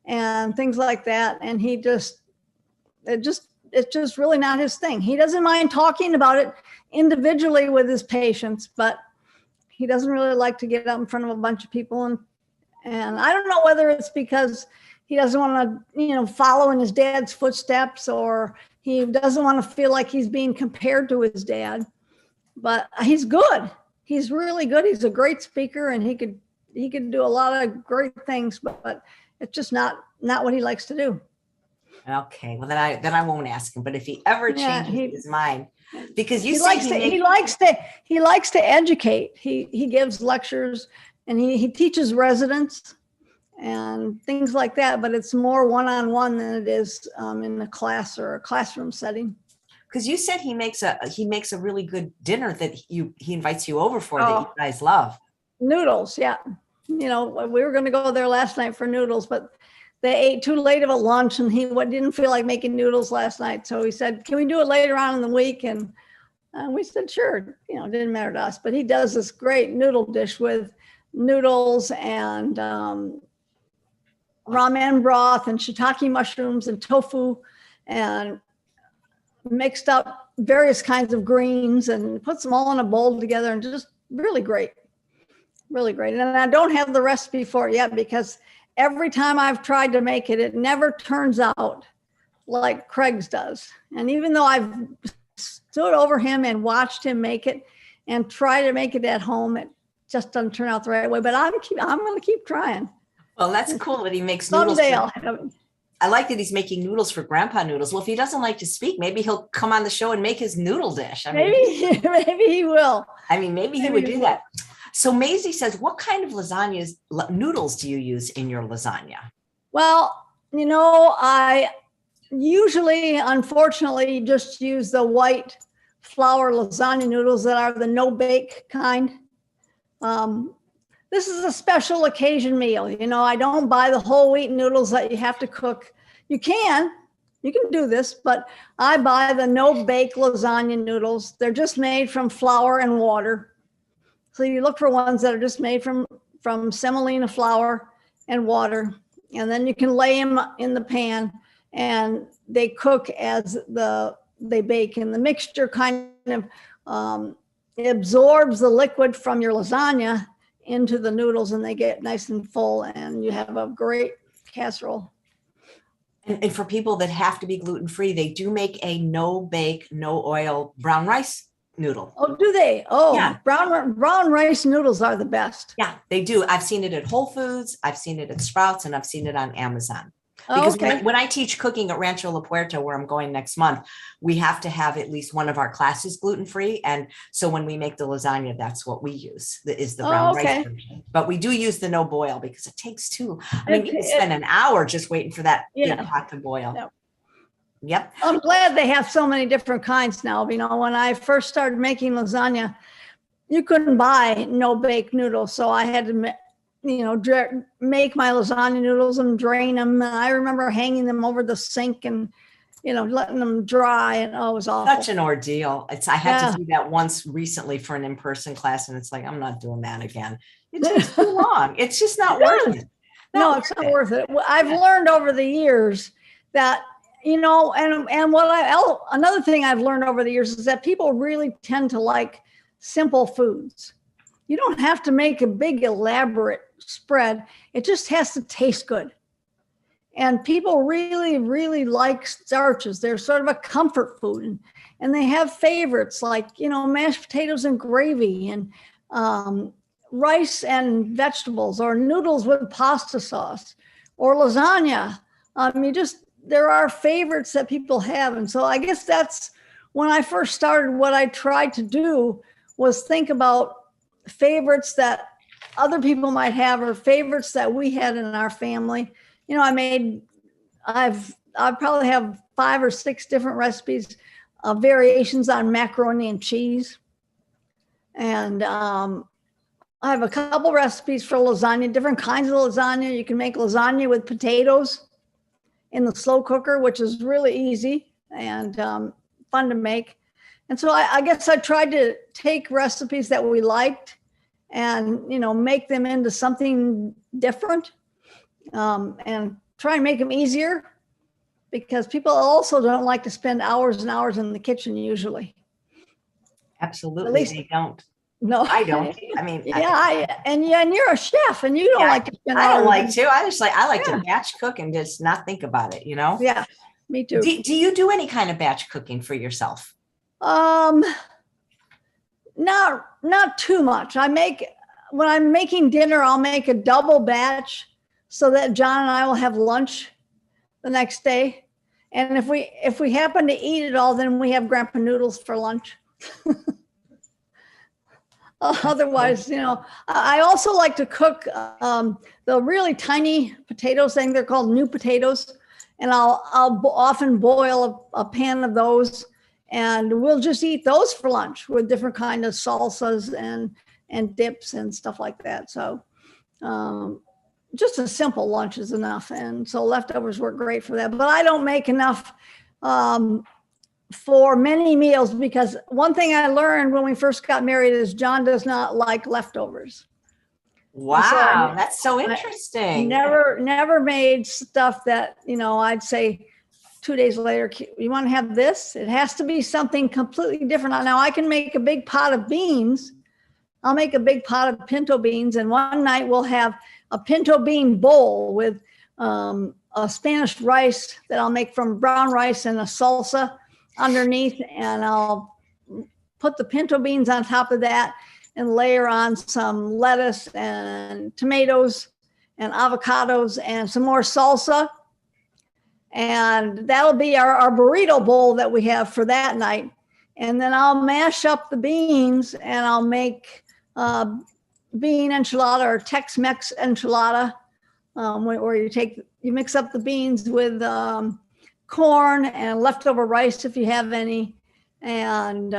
and things like that, and it's just really not his thing. He doesn't mind talking about it individually with his patients, but he doesn't really like to get up in front of a bunch of people. And I don't know whether it's because he doesn't want to, follow in his dad's footsteps, or he doesn't want to feel like he's being compared to his dad. But he's good. He's really good. He's a great speaker, and he could do a lot of great things, but it's just not what he likes to do. Okay, well then I won't ask him. But if he ever changes his mind, because he likes to educate. He gives lectures. And he teaches residents and things like that, but it's more one-on-one than it is in a class or a classroom setting. Because you said he makes a really good dinner that he invites you over for that you guys love. Noodles, yeah. We were going to go there last night for noodles, but they ate too late of a lunch, and he didn't feel like making noodles last night. So he said, "Can we do it later on in the week?" And we said, "Sure." It didn't matter to us. But he does this great noodle dish with noodles and ramen broth and shiitake mushrooms and tofu, and mixed up various kinds of greens, and puts them all in a bowl together, and just really great. And I don't have the recipe for it yet, because every time I've tried to make it, it never turns out like Craig's does. And even though I've stood over him and watched him make it and try to make it at home, it just doesn't turn out the right way, but I'm going to keep trying. Well, that's cool that he makes noodles. Someday I'll have it. I like that he's making noodles for Grandpa Noodles. Well, if he doesn't like to speak, maybe he'll come on the show and make his noodle dish. Maybe he will. Maybe he would do that. So Maisie says, what kind of noodles do you use in your lasagna? Well, I usually, unfortunately, just use the white flour lasagna noodles that are the no-bake kind. This is a special occasion meal. I don't buy the whole wheat noodles that you have to cook. You can do this, but I buy the no-bake lasagna noodles. They're just made from flour and water. So you look for ones that are just made from semolina flour and water. And then you can lay them in the pan, and they cook as they bake. And the mixture kind of it absorbs the liquid from your lasagna into the noodles, and they get nice and full, and you have a great casserole. And for people that have to be gluten-free, they do make a no bake, no oil brown rice noodle. Oh, do they? Oh, Yeah. brown rice noodles are the best. Yeah, they do. I've seen it at Whole Foods, I've seen it at Sprouts, and I've seen it on Amazon. Oh, Because okay. when I teach cooking at Rancho La Puerta, where I'm going next month, we have to have at least one of our classes gluten-free. And so when we make the lasagna, that's what we use, is the brown rice version. But we do use the no boil because it takes two. I mean, you can spend an hour just waiting for that big pot to boil. Yeah. Yep. I'm glad they have so many different kinds now. You know, when I first started making lasagna, you couldn't buy no bake noodles. So I had to, make my lasagna noodles and drain them. And I remember hanging them over the sink and, letting them dry. And it was awful. Such an ordeal. I had to do that once recently for an in-person class. And it's like, I'm not doing that again. It takes too long. It's just not worth it. No, it's not worth it. I've learned over the years that, and another thing I've learned over the years is that people really tend to like simple foods. You don't have to make a big elaborate spread. It just has to taste good. And people really, really like starches. They're sort of a comfort food. And they have favorites like, mashed potatoes and gravy and rice and vegetables, or noodles with pasta sauce, or lasagna. There are favorites that people have. And so I guess that's when I first started. What I tried to do was think about favorites that other people might have, or favorites that we had in our family. I probably have 5 or 6 different recipes, variations on macaroni and cheese. And I have a couple recipes for lasagna, different kinds of lasagna. You can make lasagna with potatoes in the slow cooker, which is really easy and fun to make. And so I guess I tried to take recipes that we liked and, make them into something different, and try and make them easier, because people also don't like to spend hours and hours in the kitchen usually. Absolutely. At least they don't. No, I don't. I mean, and you're a chef and you don't like to spend hours. I don't like to. I like to batch cook and just not think about it, Yeah, me too. Do you do any kind of batch cooking for yourself? Not too much. When I'm making dinner, I'll make a double batch so that John and I will have lunch the next day. And if we happen to eat it all, then we have Grandpa Noodles for lunch. Otherwise, I also like to cook the really tiny potatoes. I think they're called new potatoes. And I'll often boil a pan of those, and we'll just eat those for lunch with different kind of salsas and dips and stuff like that. So just a simple lunch is enough. And so leftovers work great for that. But I don't make enough for many meals, because one thing I learned when we first got married is John does not like leftovers. Wow, so that's so interesting. Never made stuff that, I'd say 2 days later, you want to have this? It has to be something completely different. Now I can make a big pot of beans. I'll make a big pot of pinto beans, and one night we'll have a pinto bean bowl with a Spanish rice that I'll make from brown rice and a salsa underneath, and I'll put the pinto beans on top of that and layer on some lettuce and tomatoes and avocados and some more salsa. And that'll be our burrito bowl that we have for that night. And then I'll mash up the beans and I'll make bean enchilada, or Tex-Mex enchilada, where you mix up the beans with corn and leftover rice if you have any, and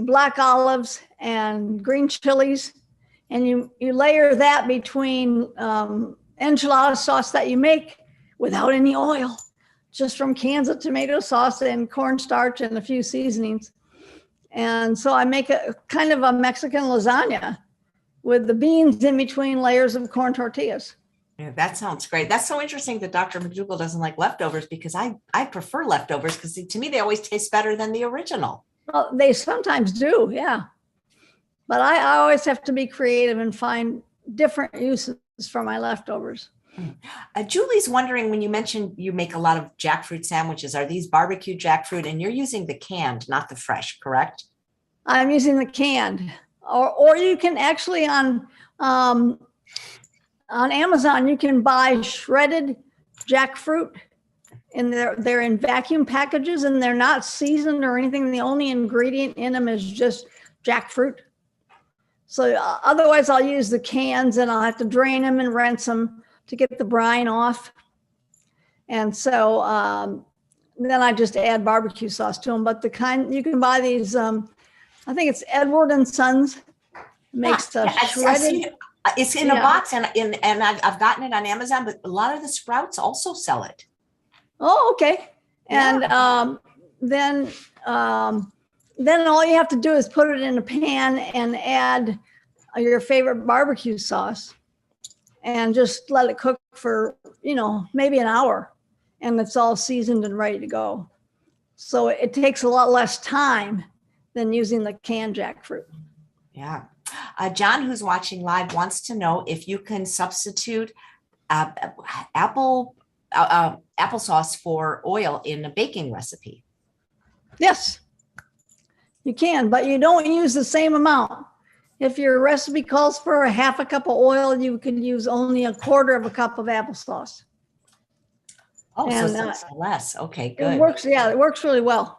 black olives and green chilies, and you layer that between enchilada sauce that you make without any oil, just from cans of tomato sauce and cornstarch and a few seasonings. And so I make a kind of a Mexican lasagna with the beans in between layers of corn tortillas. Yeah, that sounds great. That's so interesting that Dr. McDougall doesn't like leftovers, because I prefer leftovers, because to me, they always taste better than the original. Well, they sometimes do, yeah. But I always have to be creative and find different uses for my leftovers. Julie's wondering, when you mentioned you make a lot of jackfruit sandwiches, are these barbecue jackfruit? And you're using the canned, not the fresh, correct? I'm using the canned, or you can actually on Amazon, you can buy shredded jackfruit, and they're in vacuum packages, and they're not seasoned or anything. The only ingredient in them is just jackfruit. So otherwise I'll use the cans, and I'll have to drain them and rinse them to get the brine off. And so then I just add barbecue sauce to them. But the kind you can buy these, I think it's Edward and Sons makes the shredded. It's in a box, and I've gotten it on Amazon, but a lot of the Sprouts also sell it. Oh, okay. And then all you have to do is put it in a pan and add your favorite barbecue sauce, and just let it cook for, maybe an hour, and it's all seasoned and ready to go. So it takes a lot less time than using the canned jackfruit. Yeah. John, who's watching live, wants to know if you can substitute applesauce for oil in a baking recipe. Yes, you can, but you don't use the same amount. If your recipe calls for a half a cup of oil, you can use only a quarter of a cup of applesauce. Oh, and, so it's less. Okay, good. It works. Yeah, it works really well.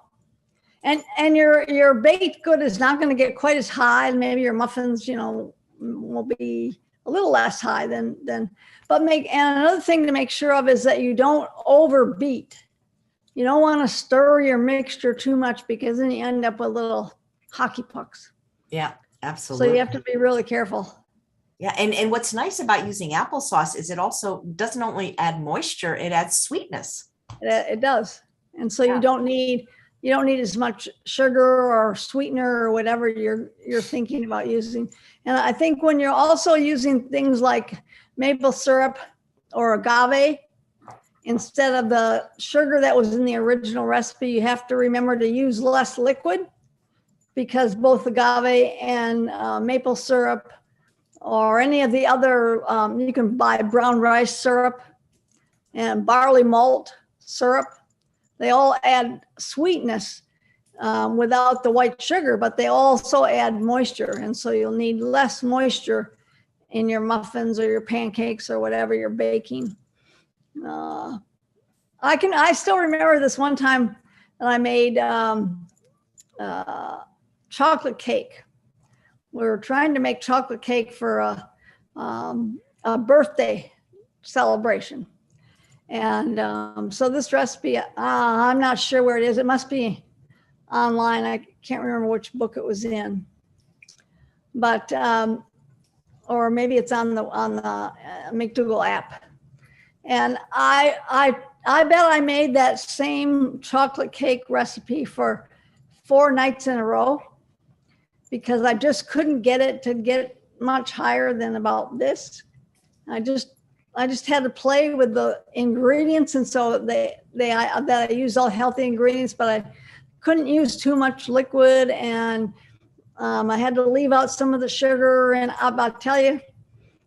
And your baked good is not going to get quite as high. Maybe your muffins, will be a little less high than. But and another thing to make sure of is that you don't overbeat. You don't want to stir your mixture too much, because then you end up with little hockey pucks. Yeah, absolutely. So you have to be really careful. Yeah, and what's nice about using applesauce is it also doesn't only add moisture, it adds sweetness. It does. And so you don't need as much sugar or sweetener or whatever you're thinking about using. And I think when you're also using things like maple syrup or agave, instead of the sugar that was in the original recipe, you have to remember to use less liquid, because both agave and maple syrup, or any of the other, you can buy brown rice syrup and barley malt syrup. They all add sweetness without the white sugar, but they also add moisture. And so you'll need less moisture in your muffins or your pancakes or whatever you're baking. I still remember this one time that I made chocolate cake. We were trying to make chocolate cake for a birthday celebration. And so this recipe, I'm not sure where it is. It must be online. I can't remember which book it was in, but or maybe it's on the McDougall app. And I bet I made that same chocolate cake recipe for 4 nights in a row, because I just couldn't get it to get much higher than about this. I just had to play with the ingredients, and so that I used all healthy ingredients, but I couldn't use too much liquid, and I had to leave out some of the sugar. And I'll tell you,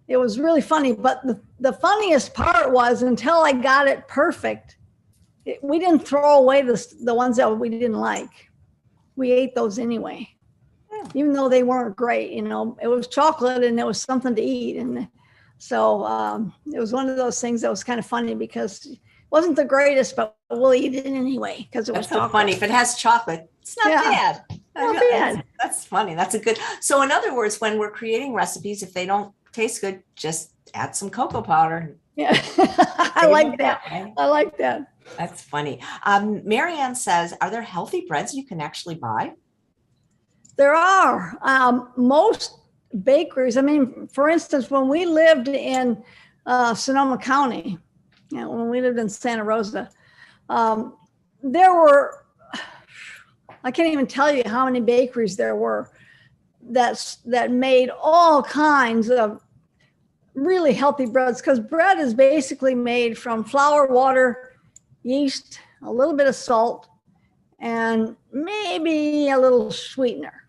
it was really funny. But the funniest part was, until I got it perfect, we didn't throw away the ones that we didn't like. We ate those anyway, even though they weren't great. It was chocolate and it was something to eat. And so it was one of those things that was kind of funny, because it wasn't the greatest, but we'll eat it anyway because it was so funny. If it has chocolate, it's not bad. Not bad. That's funny. That's a good. So in other words, when we're creating recipes, if they don't taste good, just add some cocoa powder. Yeah, I like that. Right? I like that. That's funny. Marianne says, are there healthy breads you can actually buy? There are. Most bakeries, for instance, when we lived in Sonoma County, when we lived in Santa Rosa, there were, I can't even tell you how many bakeries there were that made all kinds of really healthy breads, because bread is basically made from flour, water, yeast, a little bit of salt, and maybe a little sweetener,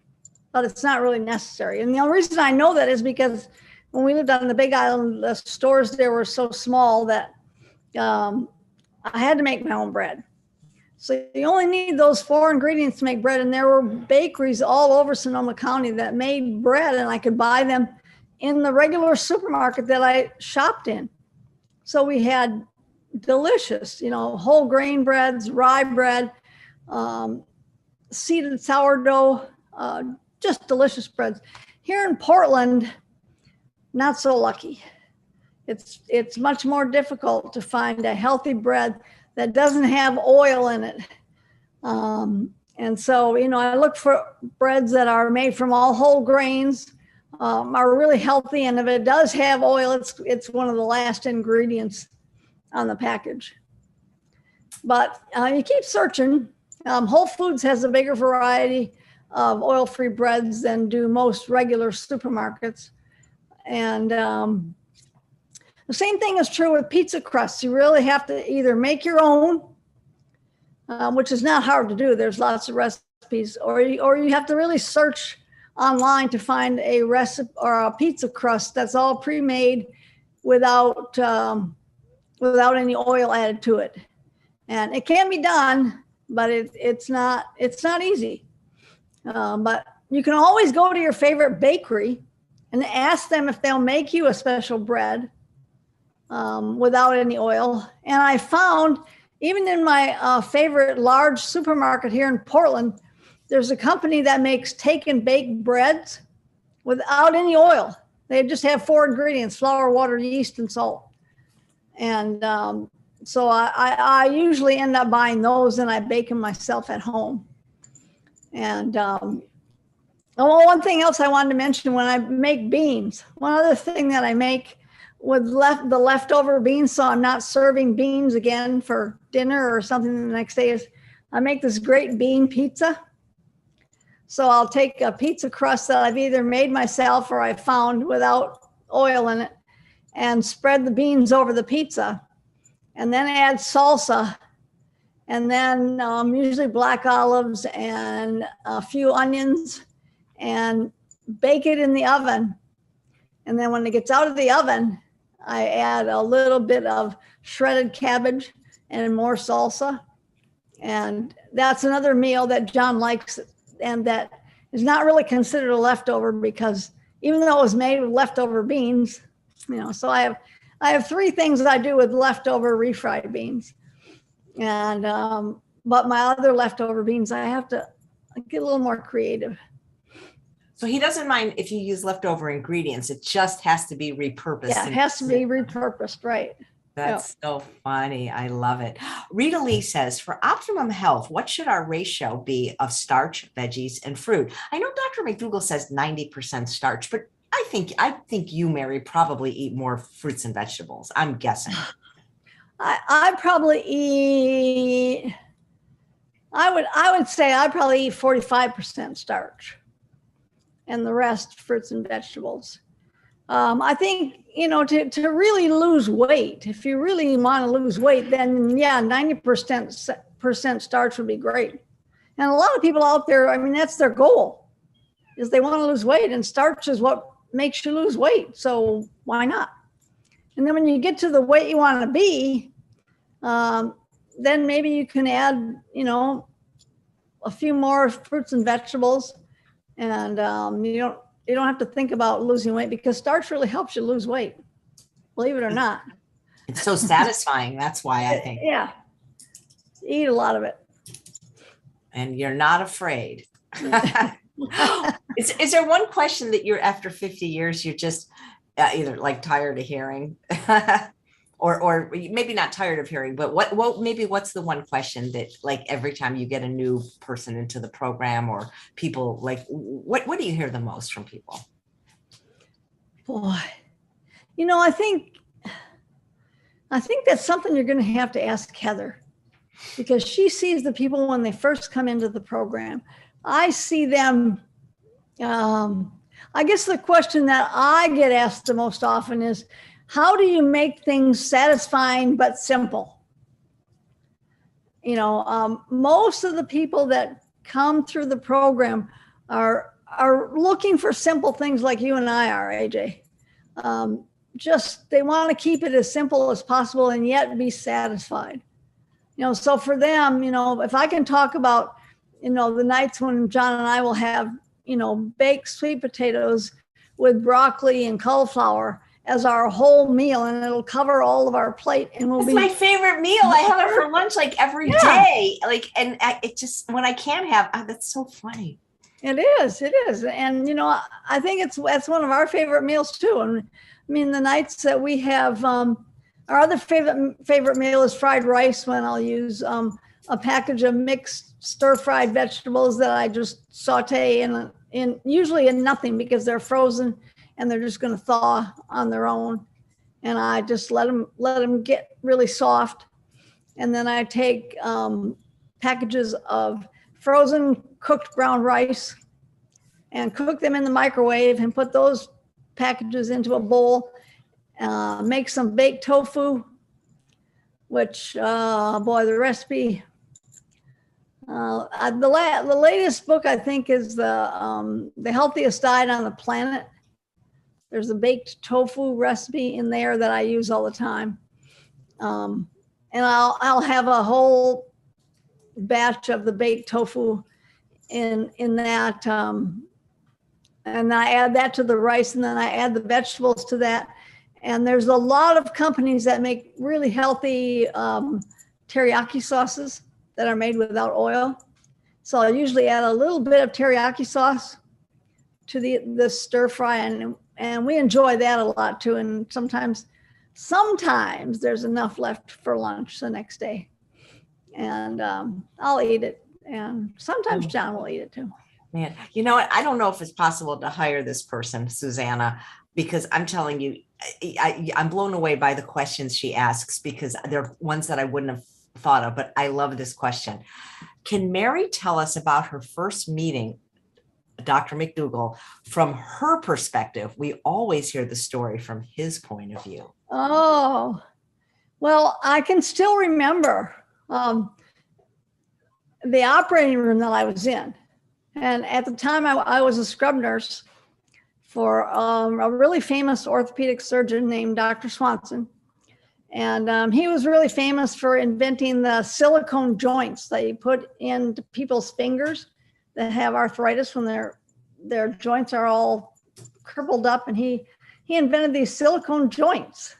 but it's not really necessary. And the only reason I know that is because when we lived on the Big Island, the stores there were so small that I had to make my own bread. So you only need those 4 ingredients to make bread. And there were bakeries all over Sonoma County that made bread, and I could buy them in the regular supermarket that I shopped in. So we had delicious, whole grain breads, rye bread, seeded sourdough, just delicious breads. Here in Portland, not so lucky. It's much more difficult to find a healthy bread that doesn't have oil in it. And so, I look for breads that are made from all whole grains, are really healthy. And if it does have oil, it's one of the last ingredients on the package. But you keep searching. Whole Foods has a bigger variety of oil-free breads than do most regular supermarkets. And the same thing is true with pizza crusts. You really have to either make your own, which is not hard to do. There's lots of recipes, or you have to really search online to find a recipe or a pizza crust that's all pre-made without any oil added to it. And it can be done, but it's not easy. But you can always go to your favorite bakery and ask them if they'll make you a special bread without any oil. And I found, even in my favorite large supermarket here in Portland, there's a company that makes take and bake breads without any oil. They just have 4 ingredients: flour, water, yeast, and salt. And so I usually end up buying those, and I bake them myself at home. And one thing else I wanted to mention, when I make beans, one other thing that I make with the leftover beans, so I'm not serving beans again for dinner or something the next day, is I make this great bean pizza. So I'll take a pizza crust that I've either made myself or I found without oil in it, and spread the beans over the pizza, and then add salsa, and then usually black olives and a few onions, and bake it in the oven. And then when it gets out of the oven, I add a little bit of shredded cabbage and more salsa. And that's another meal that John likes, and that is not really considered a leftover, because even though it was made with leftover beans, so I have 3 things that I do with leftover refried beans. And but my other leftover beans, I have to get a little more creative. So he doesn't mind if you use leftover ingredients. It just has to be repurposed. Yeah, it has to be repurposed, right? That's so funny. I love it. Rita Lee says, for optimum health, what should our ratio be of starch, veggies, and fruit? I know Dr. McDougall says 90% starch, but I think you, Mary, probably eat more fruits and vegetables. I'm guessing. I probably eat, I would say I probably eat 45% starch, and the rest fruits and vegetables. I think, to really lose weight, if you really want to lose weight, then 90% starch would be great. And a lot of people out there, that's their goal, is they want to lose weight, and starch is what makes you lose weight. So why not? And then when you get to the weight you want to be, then maybe you can add, a few more fruits and vegetables, and you don't have to think about losing weight, because starch really helps you lose weight, believe it or not. It's so satisfying. That's why I think. Yeah. Eat a lot of it. And you're not afraid. Is there one question that you're, after 50 years, you're just either like tired of hearing or maybe not tired of hearing, but what's the one question that, like, every time you get a new person into the program or people, like, what do you hear the most from people? Boy, I think that's something you're going to have to ask Heather, because she sees the people when they first come into the program. I see them. I guess the question that I get asked the most often is, how do you make things satisfying but simple? Most of the people that come through the program are looking for simple things like you and I are, AJ. just they want to keep it as simple as possible and yet be satisfied. So for them, if I can talk about, the nights when John and I will have, baked sweet potatoes with broccoli and cauliflower as our whole meal, and it'll cover all of our plate, and It's my favorite meal. I have it for lunch like every day. And it just, when I can't have, that's so funny. It is. And, I think that's one of our favorite meals too. And I mean, the nights that we have, our other favorite meal is fried rice, when I'll use a package of mixed stir-fried vegetables that I just saute in usually in nothing, because they're frozen and they're just going to thaw on their own. And I just let them get really soft. And then I take packages of frozen cooked brown rice and cook them in the microwave, and put those packages into a bowl. Make some baked tofu, which, the recipe. The latest book, I think, is the Healthiest Diet on the Planet. There's a baked tofu recipe in there that I use all the time. And I'll have a whole batch of the baked tofu in that. And I add that to the rice, and then I add the vegetables to that. And there's a lot of companies that make really healthy teriyaki sauces that are made without oil. So I usually add a little bit of teriyaki sauce to the stir fry, and we enjoy that a lot too. And sometimes there's enough left for lunch the next day, and I'll eat it. And sometimes John will eat it too. Man, you know what? I don't know if it's possible to hire this person, Susanna, because I'm telling you, I'm blown away by the questions she asks, because they're ones that I wouldn't have thought of, but I love this question. Can Mary tell us about her first meeting, Dr. McDougall, from her perspective? We always hear the story from his point of view. Oh, well, I can still remember the operating room that I was in. And at the time, I was a scrub nurse for a really famous orthopedic surgeon named Dr. Swanson. And he was really famous for inventing the silicone joints that you put into people's fingers that have arthritis when their joints are all crippled up. And he invented these silicone joints,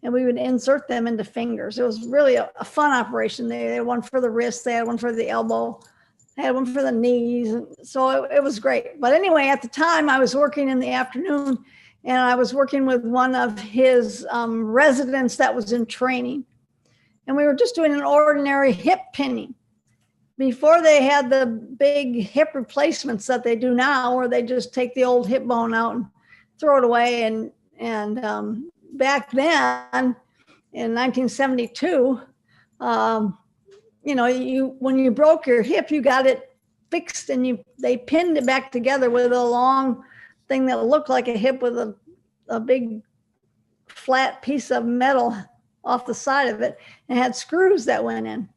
and we would insert them into fingers. It was really a fun operation. They had one for the wrist, they had one for the elbow, they had one for the knees. So it was great. But anyway, at the time I was working in the afternoon, and I was working with one of his residents that was in training. And we were just doing an ordinary hip pinning before they had the big hip replacements that they do now, where they just take the old hip bone out and throw it away. And back then in 1972, when you broke your hip, you got it fixed, and they pinned it back together with a long thing that looked like a hip with a big flat piece of metal off the side of it, and had screws that went in.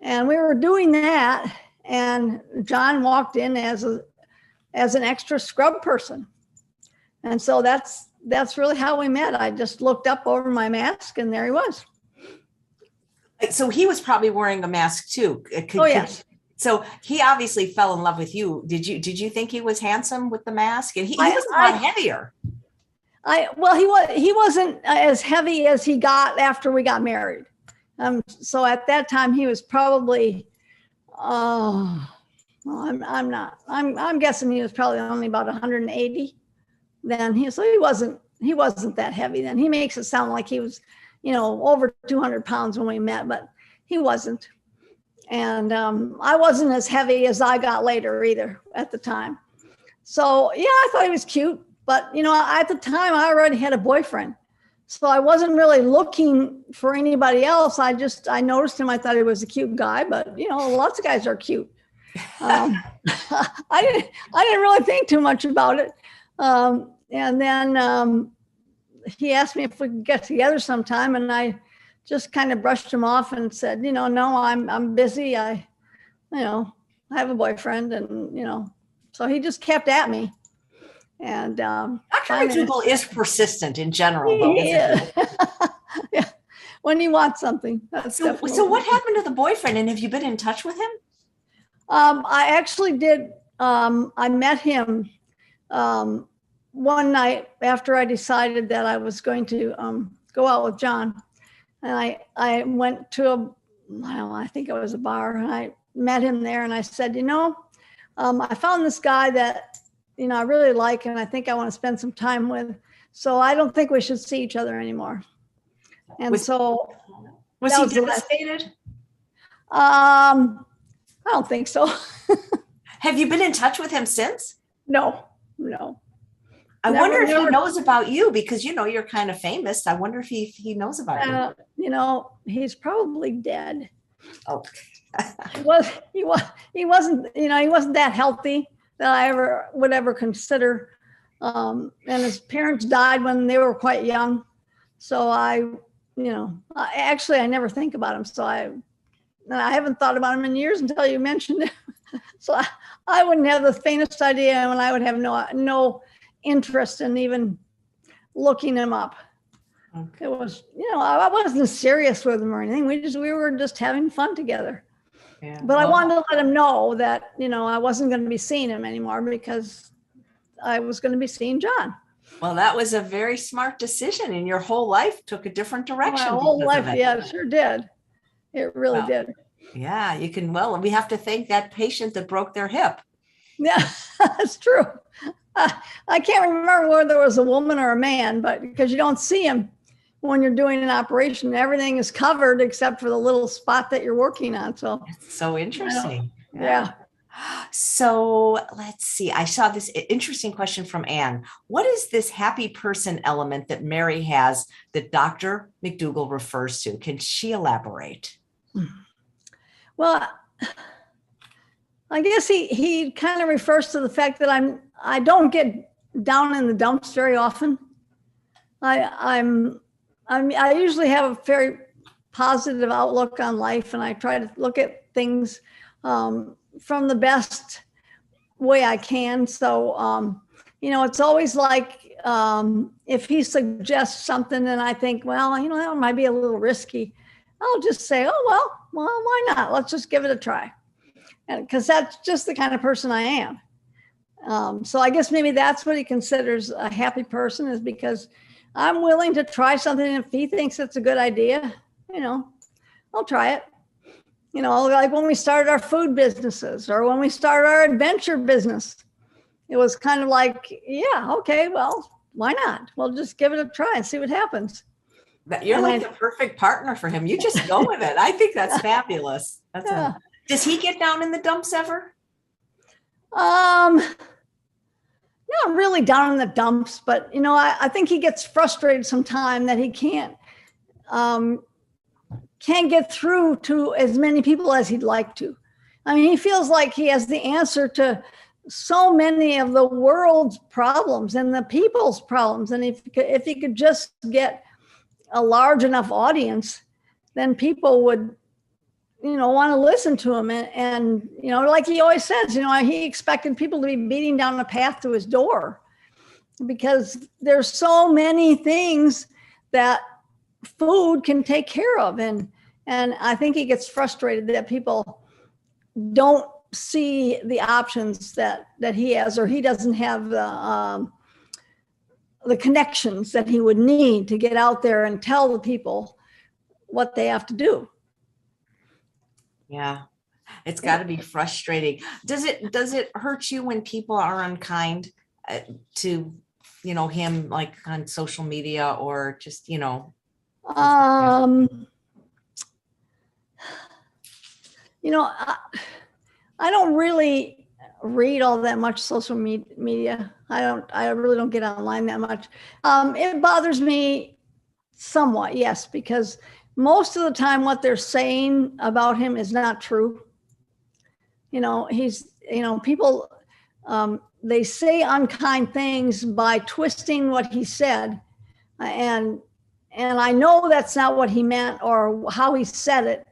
And we were doing that, and John walked in as an extra scrub person. And so that's really how we met. I just looked up over my mask, and there he was. So he was probably wearing a mask too. Yes. So he obviously fell in love with you. Did you think he was handsome with the mask? And he was a lot heavier. He wasn't as heavy as he got after we got married. So at that time he was probably, I'm guessing he was probably only about 180 then. He wasn't that heavy then. He makes it sound like he was, over 200 pounds when we met, but he wasn't. And I wasn't as heavy as I got later either at the time. So yeah, I thought he was cute, but at the time I already had a boyfriend. So I wasn't really looking for anybody else. I noticed him. I thought he was a cute guy, but lots of guys are cute. I didn't really think too much about it. And then he asked me if we could get together sometime, and I just kind of brushed him off and said, no, I'm busy. I have a boyfriend, and so he just kept at me. And Dr. McDougall is persistent in general, though, isn't he? Yeah, when you want something. So what happened to the boyfriend, and have you been in touch with him? I actually did. I met him one night after I decided that I was going to go out with John. And I went to I think it was a bar, and I met him there, and I said, I found this guy that, I really like, and I think I want to spend some time with. So I don't think we should see each other anymore. And Was he devastated? I don't think so. Have you been in touch with him since? No. I wonder if he knows about you, because, you're kind of famous. I wonder if he knows about you. He's probably dead. Oh. he wasn't that healthy that I would ever consider. And his parents died when they were quite young. So I never think about him. So I haven't thought about him in years until you mentioned it. So I wouldn't have the faintest idea, and I would have no interest in even looking him up. Okay. It was, I wasn't serious with him or anything. We were just having fun together. Yeah. But I wanted to let him know that, I wasn't going to be seeing him anymore, because I was going to be seeing John. Well, that was a very smart decision, and your whole life took a different direction. My whole life, yeah, it sure did. It really did. Yeah, we have to thank that patient that broke their hip. Yeah, that's true. I can't remember whether there was a woman or a man, but because you don't see him when you're doing an operation, everything is covered except for the little spot that you're working on. So it's so interesting. Yeah. So let's see. I saw this interesting question from Anne. What is this happy person element that Mary has that Dr. McDougall refers to? Can she elaborate? Well, I guess he kind of refers to the fact that I don't get down in the dumps very often. I usually have a very positive outlook on life, and I try to look at things from the best way I can. So, it's always like if he suggests something and I think, well, that might be a little risky, I'll just say, well, why not? Let's just give it a try. And because that's just the kind of person I am. So I guess maybe that's what he considers a happy person, is because I'm willing to try something. If he thinks it's a good idea, I'll try it. Like when we started our food businesses, or when we started our adventure business, it was kind of like, yeah, okay, well, why not? We'll just give it a try and see what happens. You're like the perfect partner for him. You just go with it. I think that's fabulous. Does he get down in the dumps ever? Not really down in the dumps, but I think he gets frustrated sometime that he can't get through to as many people as he'd like to. I mean, he feels like he has the answer to so many of the world's problems and the people's problems. And if he could just get a large enough audience, then people would, want to listen to him. And like he always says, he expected people to be beating down the path to his door, because there's so many things that food can take care of. And I think he gets frustrated that people don't see the options that he has, or he doesn't have the connections that he would need to get out there and tell the people what they have to do. Yeah, it's got to be frustrating. Does it hurt you when people are unkind to, him, like on social media, or just, I don't really read all that much social media. I really don't get online that much. It bothers me somewhat, yes, because most of the time what they're saying about him is not true. People, they say unkind things by twisting what he said. And I know that's not what he meant or how he said it.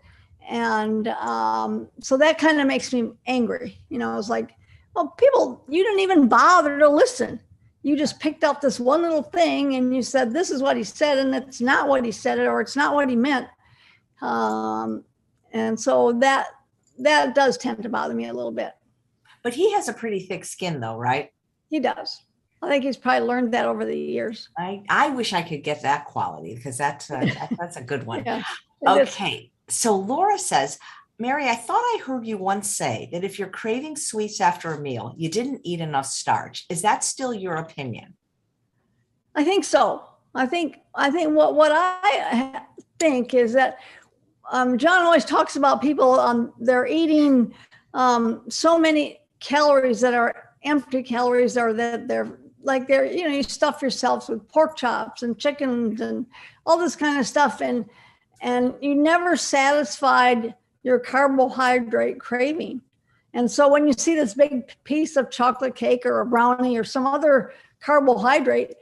And so that kind of makes me angry. It's like, well, people, you didn't even bother to listen. you just picked up this one little thing and you said, this is what he said, and it's not what he said, or it's not what he meant. And so that does tend to bother me a little bit. But he has a pretty thick skin though, right? He does. I think he's probably learned that over the years. I wish I could get that quality, because that's a good one. Yeah, okay. So Laura says, Mary, I thought I heard you once say that if you're craving sweets after a meal, you didn't eat enough starch. Is that still your opinion? I think so. I think what I think is that John always talks about people, they're eating so many calories that are empty calories, or that they're you stuff yourselves with pork chops and chickens and all this kind of stuff, and you never satisfied your carbohydrate craving. And so when you see this big piece of chocolate cake or a brownie or some other carbohydrate,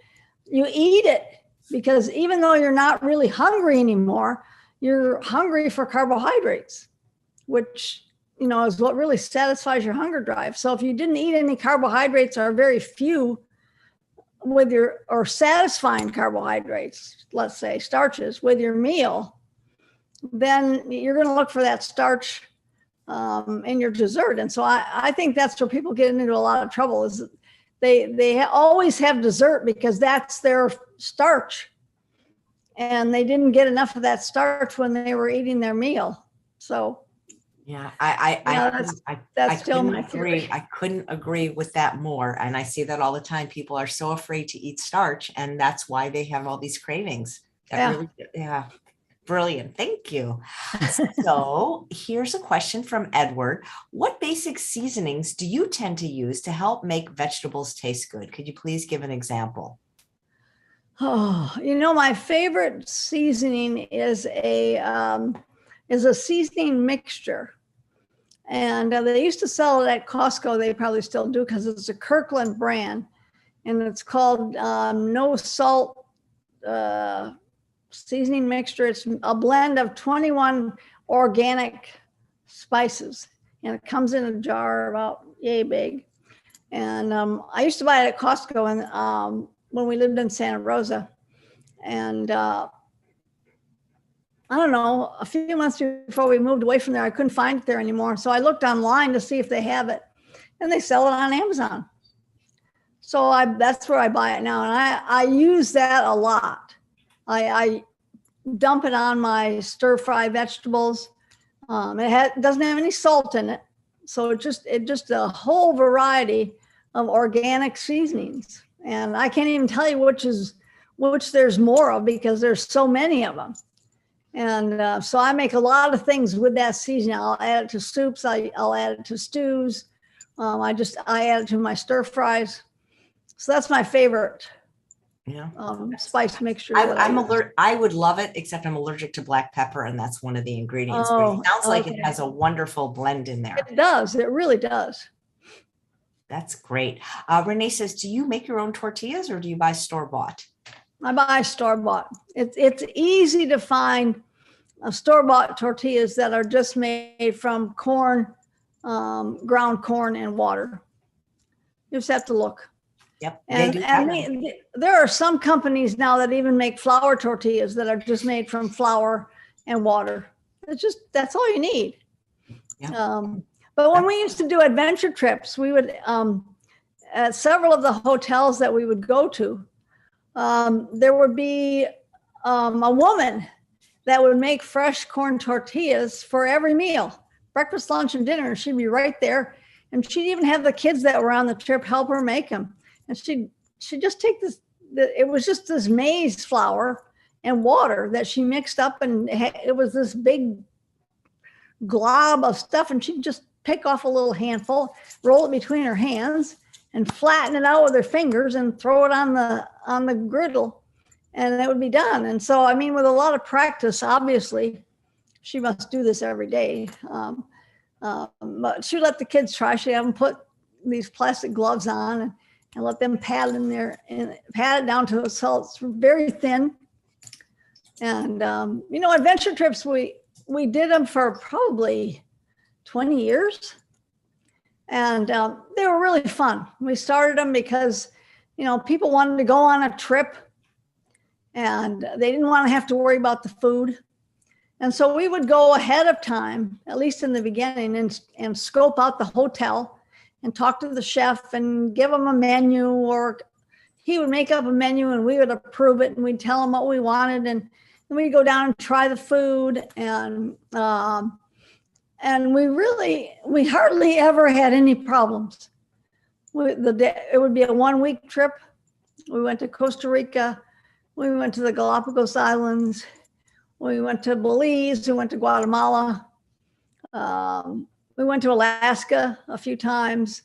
you eat it, because even though you're not really hungry anymore, you're hungry for carbohydrates, which, is what really satisfies your hunger drive. So if you didn't eat any carbohydrates, or very few or satisfying carbohydrates, let's say starches, with your meal, then you're going to look for that starch in your dessert. And so I think that's where people get into a lot of trouble, is they always have dessert because that's their starch, and they didn't get enough of that starch when they were eating their meal. So yeah, that's still my theory. I couldn't agree with that more. And I see that all the time. People are so afraid to eat starch, and that's why they have all these cravings. Brilliant. Thank you. So here's a question from Edward. What basic seasonings do you tend to use to help make vegetables taste good? Could you please give an example? Oh, my favorite seasoning is a seasoning mixture. And they used to sell it at Costco. They probably still do, because it's a Kirkland brand. And it's called No Salt seasoning mixture. It's a blend of 21 organic spices, and it comes in a jar about yay big. And I used to buy it at Costco, and when we lived in Santa Rosa, and I don't know, a few months before we moved away from there, I couldn't find it there anymore. So I looked online to see if they have it, and they sell it on Amazon. So that's where I buy it now, and I use that a lot. I dump it on my stir fry vegetables. It doesn't have any salt in it, so it just a whole variety of organic seasonings, and I can't even tell you which there's more of, because there's so many of them. And so I make a lot of things with that seasoning. I'll add it to soups. I'll add it to stews. I add it to my stir fries. So that's my favorite. Yeah. Spice mixture. I'm allergic. I would love it, except I'm allergic to black pepper, and that's one of the ingredients. But it sounds like it has a wonderful blend in there. It does. It really does. That's great. Renee says, do you make your own tortillas, or do you buy store-bought? I buy store-bought. It's easy to find store-bought tortillas that are just made from corn, ground corn, and water. You just have to look. Yep. And there are some companies now that even make flour tortillas that are just made from flour and water. That's all you need. Yeah. But when we used to do adventure trips, we would, at several of the hotels that we would go to, there would be a woman that would make fresh corn tortillas for every meal, breakfast, lunch, and dinner. She'd be right there. And she'd even have the kids that were on the trip help her make them. And she'd just take it was just this maize flour and water that she mixed up, and it was this big glob of stuff, and she'd just pick off a little handful, roll it between her hands, and flatten it out with her fingers and throw it on the griddle, and it would be done. And so, I mean, with a lot of practice, obviously, she must do this every day. But she let the kids try. She had them put these plastic gloves on and let them pat it in there and pat it down to so it's very thin. And adventure trips, we did them for probably 20 years, and they were really fun. We started them because people wanted to go on a trip and they didn't want to have to worry about the food. And so we would go ahead of time, at least in the beginning, and scope out the hotel and talk to the chef and give him a menu, or he would make up a menu and we would approve it and we'd tell him what we wanted. And then we'd go down and try the food. And we hardly ever had any problems. It would be a 1-week trip. We went to Costa Rica. We went to the Galapagos Islands. We went to Belize. We went to Guatemala. We went to Alaska a few times.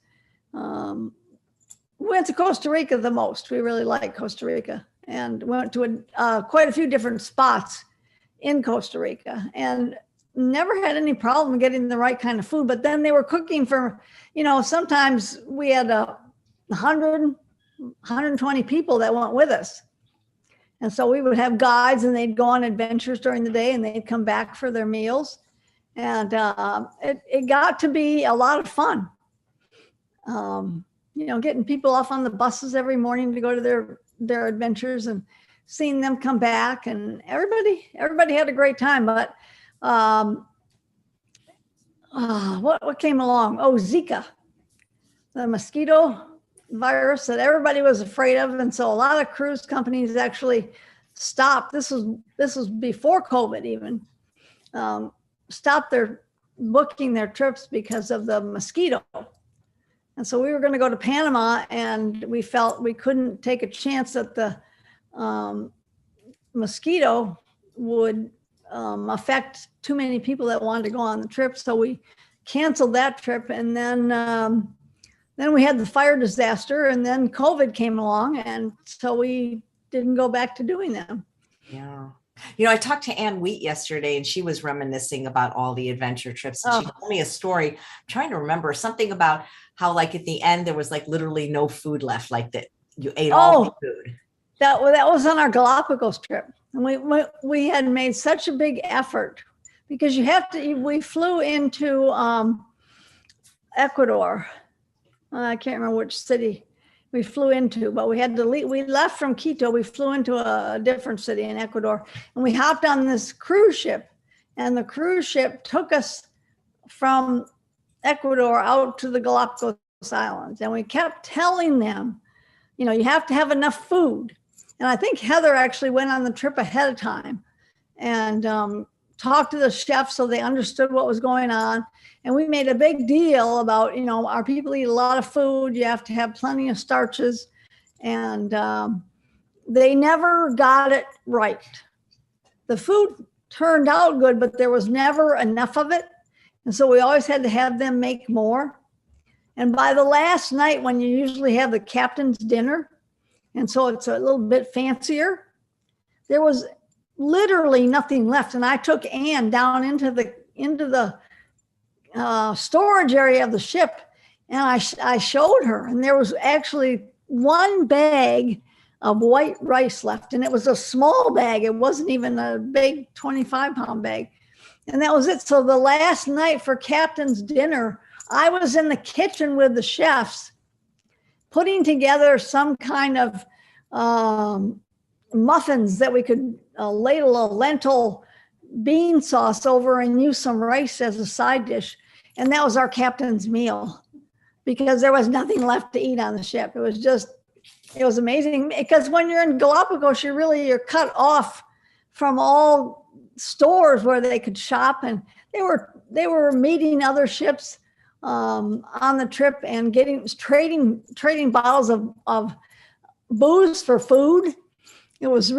We went to Costa Rica the most. We really liked Costa Rica, and went to quite a few different spots in Costa Rica, and never had any problem getting the right kind of food. But then they were cooking for, sometimes we had 100, 120 people that went with us. And so we would have guides and they'd go on adventures during the day and they'd come back for their meals. And it got to be a lot of fun. Getting people off on the buses every morning to go to their adventures and seeing them come back, and everybody had a great time. But what came along? Oh, Zika, the mosquito virus that everybody was afraid of. And so a lot of cruise companies actually stopped. This was before COVID even, stopped their booking their trips because of the mosquito. And so we were going to go to Panama, and we felt we couldn't take a chance that the mosquito would affect too many people that wanted to go on the trip. So we canceled that trip. And then we had the fire disaster, and then COVID came along. And so we didn't go back to doing them. Yeah. I talked to Ann Wheat yesterday, and she was reminiscing about all the adventure trips. And she told me a story. I'm trying to remember something about how, like, at the end, there was like literally no food left, like that you ate all the food. That was on our Galapagos trip. And we had made such a big effort, because we flew into Ecuador. I can't remember which city we flew into, but we had to leave. We left from Quito. We flew into a different city in Ecuador, and we hopped on this cruise ship, and the cruise ship took us from Ecuador out to the Galapagos Islands. And we kept telling them, you have to have enough food. And I think Heather actually went on the trip ahead of time and talked to the chefs so they understood what was going on. And we made a big deal about, our people eat a lot of food. You have to have plenty of starches. And they never got it right. The food turned out good, but there was never enough of it. And so we always had to have them make more. And by the last night, when you usually have the captain's dinner, and so it's a little bit fancier, there was literally nothing left. And I took Anne down into the storage area of the ship, and I showed her, and there was actually one bag of white rice left. And it was a small bag. It wasn't even a big 25-pound bag. And that was it. So the last night for captain's dinner, I was in the kitchen with the chefs putting together some kind of muffins that we could ladle a lentil bean sauce over and use some rice as a side dish. And that was our captain's meal, because there was nothing left to eat on the ship. It was amazing, because when you're in Galapagos, you're cut off from all stores where they could shop. And they were meeting other ships on the trip and trading bottles of booze for food. It was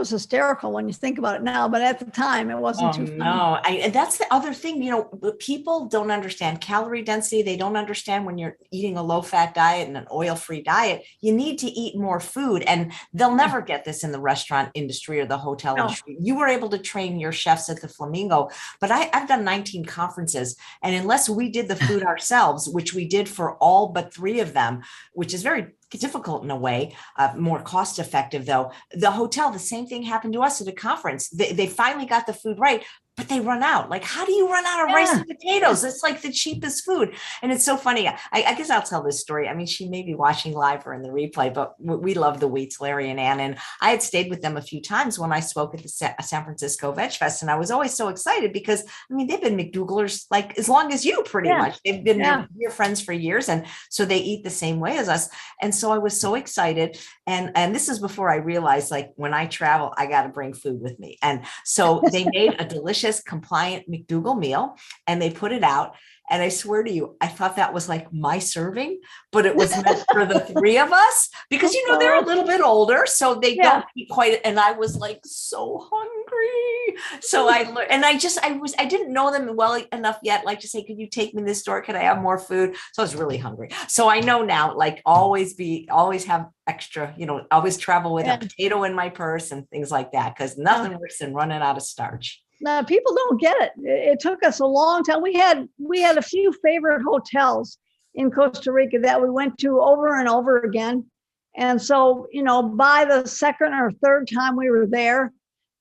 hysterical when you think about it now, but at the time it wasn't too fun. No, and that's the other thing, people don't understand calorie density. They don't understand when you're eating a low-fat diet and an oil-free diet, you need to eat more food, and they'll never get this in the restaurant industry or the hotel industry. You were able to train your chefs at the Flamingo, but I've done 19 conferences, and unless we did the food ourselves, which we did for all but 3 of them, which is very difficult in a way, more cost effective though. The hotel, the same thing happened to us at a conference. They finally got the food right, but they run out. Like, how do you run out of rice and potatoes? It's like the cheapest food. And it's so funny. I guess I'll tell this story. I mean, she may be watching live or in the replay, but we love the Wheats, Larry and Ann. And I had stayed with them a few times when I spoke at the San Francisco Veg Fest. And I was always so excited because, I mean, they've been McDougallers like as long as you pretty much. They've been your friends for years. And so they eat the same way as us. And so I was so excited. And this is before I realized, like, when I travel, I got to bring food with me. And so they made a delicious, compliant McDougall meal and they put it out. And I swear to you, I thought that was like my serving, but it was meant for the three of us because, you know, they're a little bit older, so they don't eat quite. And I was like so hungry. So I learned, and I didn't know them well enough yet, like to say, could you take me to this store? Could I have more food? So I was really hungry. So I know now, like always have extra, you know, always travel with a potato in my purse and things like that, because nothing worse than running out of starch. Now, people don't get it. It took us a long time. We had a few favorite hotels in Costa Rica that we went to over and over again. And so, you know, by the second or third time we were there,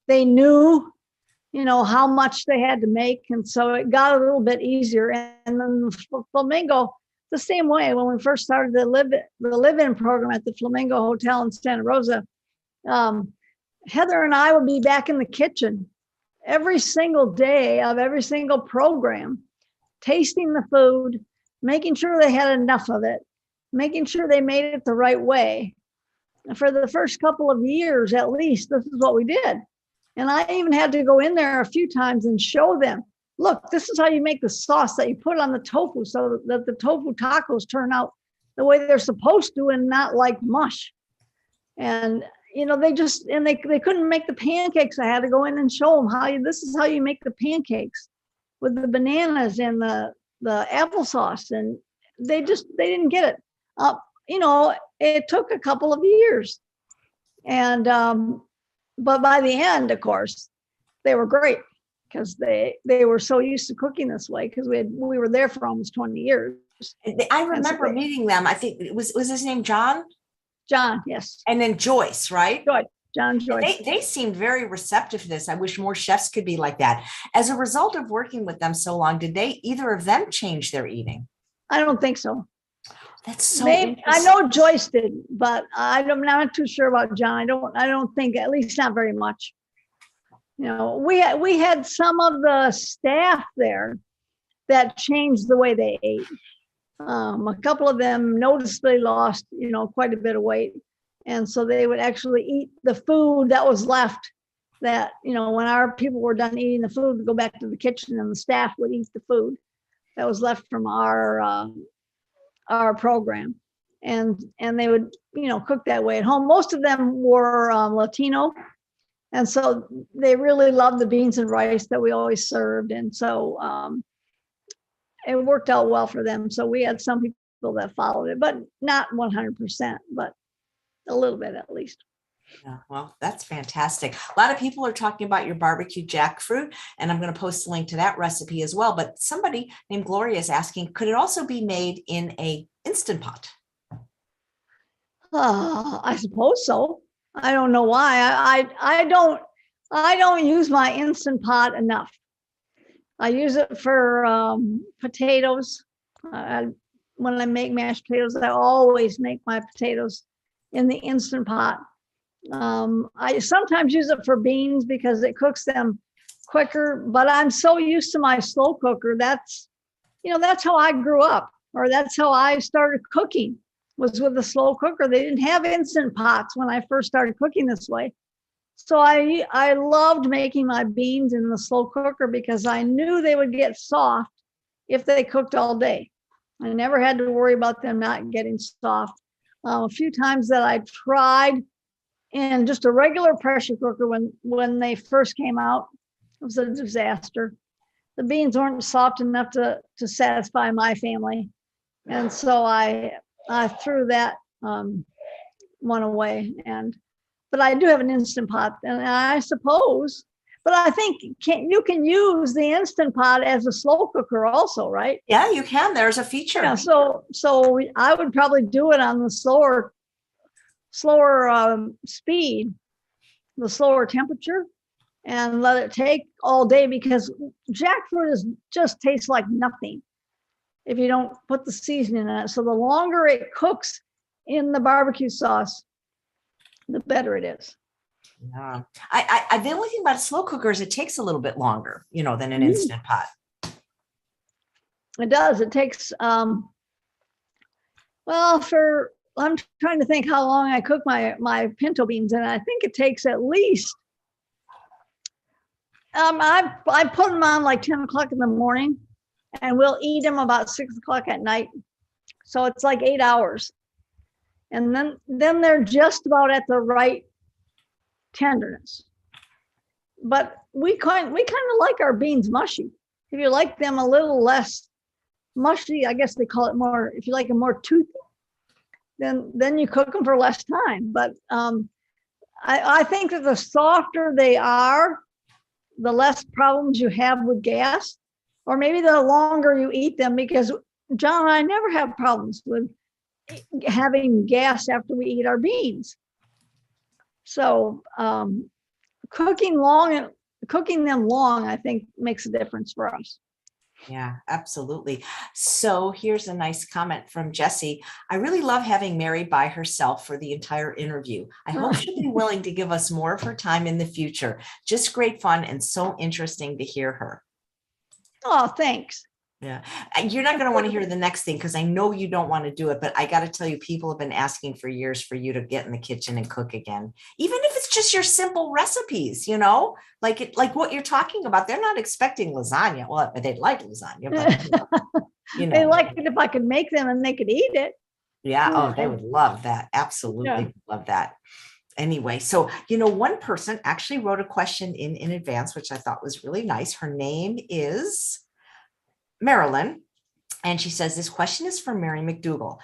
they knew, you know, how much they had to make. And so it got a little bit easier. And then Flamingo, the same way, when we first started the live-in program at the Flamingo Hotel in Santa Rosa, Heather and I would be back in the kitchen every single day of every single program, tasting the food, making sure they had enough of it, making sure they made it the right way. And for the first couple of years, at least, this is what we did. And I even had to go in there a few times and show them, look, this is how you make the sauce that you put on the tofu so that the tofu tacos turn out the way they're supposed to and not like mush. And you know, they couldn't make the pancakes. I had to go in and show them this is how you make the pancakes with the bananas and the applesauce. And they didn't get it. You know, it took a couple of years. And, but by the end, of course, they were great because they were so used to cooking this way because we were there for almost 20 years. I remember meeting them. I think was his name John? John, yes. And then Joyce, right? Joyce. They seemed very receptive to this. I wish more chefs could be like that. As a result of working with them so long, did either of them change their eating? I don't think so. That's so interesting. I know Joyce did, but I'm not too sure about John. I don't think, at least not very much. You know, we had some of the staff there that changed the way they ate. A couple of them noticeably lost, you know, quite a bit of weight. And so they would actually eat the food that was left that, you know, when our people were done eating the food, we'd go back to the kitchen and the staff would eat the food that was left from our program. And they would, you know, cook that way at home. Most of them were Latino. And so they really loved the beans and rice that we always served. And so, it worked out well for them. So we had some people that followed it, but not 100%, but a little bit at least. Yeah, well, that's fantastic. A lot of people are talking about your barbecue jackfruit, and I'm going to post a link to that recipe as well. But somebody named Gloria is asking, could it also be made in a Instant Pot? I suppose so. I don't know why. I don't use my Instant Pot enough. I use it for potatoes. When I make mashed potatoes, I always make my potatoes in the Instant Pot. I sometimes use it for beans because it cooks them quicker, but I'm so used to my slow cooker. That's how I grew up, or that's how I started cooking, was with a slow cooker. They didn't have Instant Pots when I first started cooking this way. So I loved making my beans in the slow cooker because I knew they would get soft if they cooked all day. I never had to worry about them not getting soft. A few times that I tried in just a regular pressure cooker when they first came out, it was a disaster. The beans weren't soft enough to satisfy my family. And so I threw that one away. But I do have an Instant Pot, and I suppose, but I think you can use the Instant Pot as a slow cooker also, right? Yeah, you can. There's a feature. Yeah, so I would probably do it on the slower speed, the slower temperature, and let it take all day, because jackfruit just tastes like nothing if you don't put the seasoning in it. So the longer it cooks in the barbecue sauce, the better it is. Yeah. The only thing about a slow cooker is it takes a little bit longer, than an instant pot. It does. It takes, I'm trying to think how long I cook my pinto beans, and I think it takes at least, I put them on like 10 o'clock in the morning, and we'll eat them about 6 o'clock at night. So it's like 8 hours. And then they're just about at the right tenderness. But we kind of like our beans mushy. If you like them a little less mushy, I guess they call it more, if you like them more toothy, then you cook them for less time. But I think that the softer they are, the less problems you have with gas, or maybe the longer you eat them, because John and I never have problems with having gas after we eat our beans. So cooking them long, I think, makes a difference for us. Yeah, absolutely. So here's a nice comment from Jessie. I really love having Mary by herself for the entire interview. I hope she'll be willing to give us more of her time in the future. Just great fun and so interesting to hear her. Oh, thanks. Yeah. You're not going to want to hear the next thing, because I know you don't want to do it, but I got to tell you, people have been asking for years for you to get in the kitchen and cook again, even if it's just your simple recipes, like what you're talking about. They're not expecting lasagna. Well, they'd like lasagna, but they like it if I could make them and they could eat it. Yeah. Oh, they would love that. Absolutely love that. Anyway, so, one person actually wrote a question in advance, which I thought was really nice. Her name is Marilyn, and she says, this question is for Mary McDougall.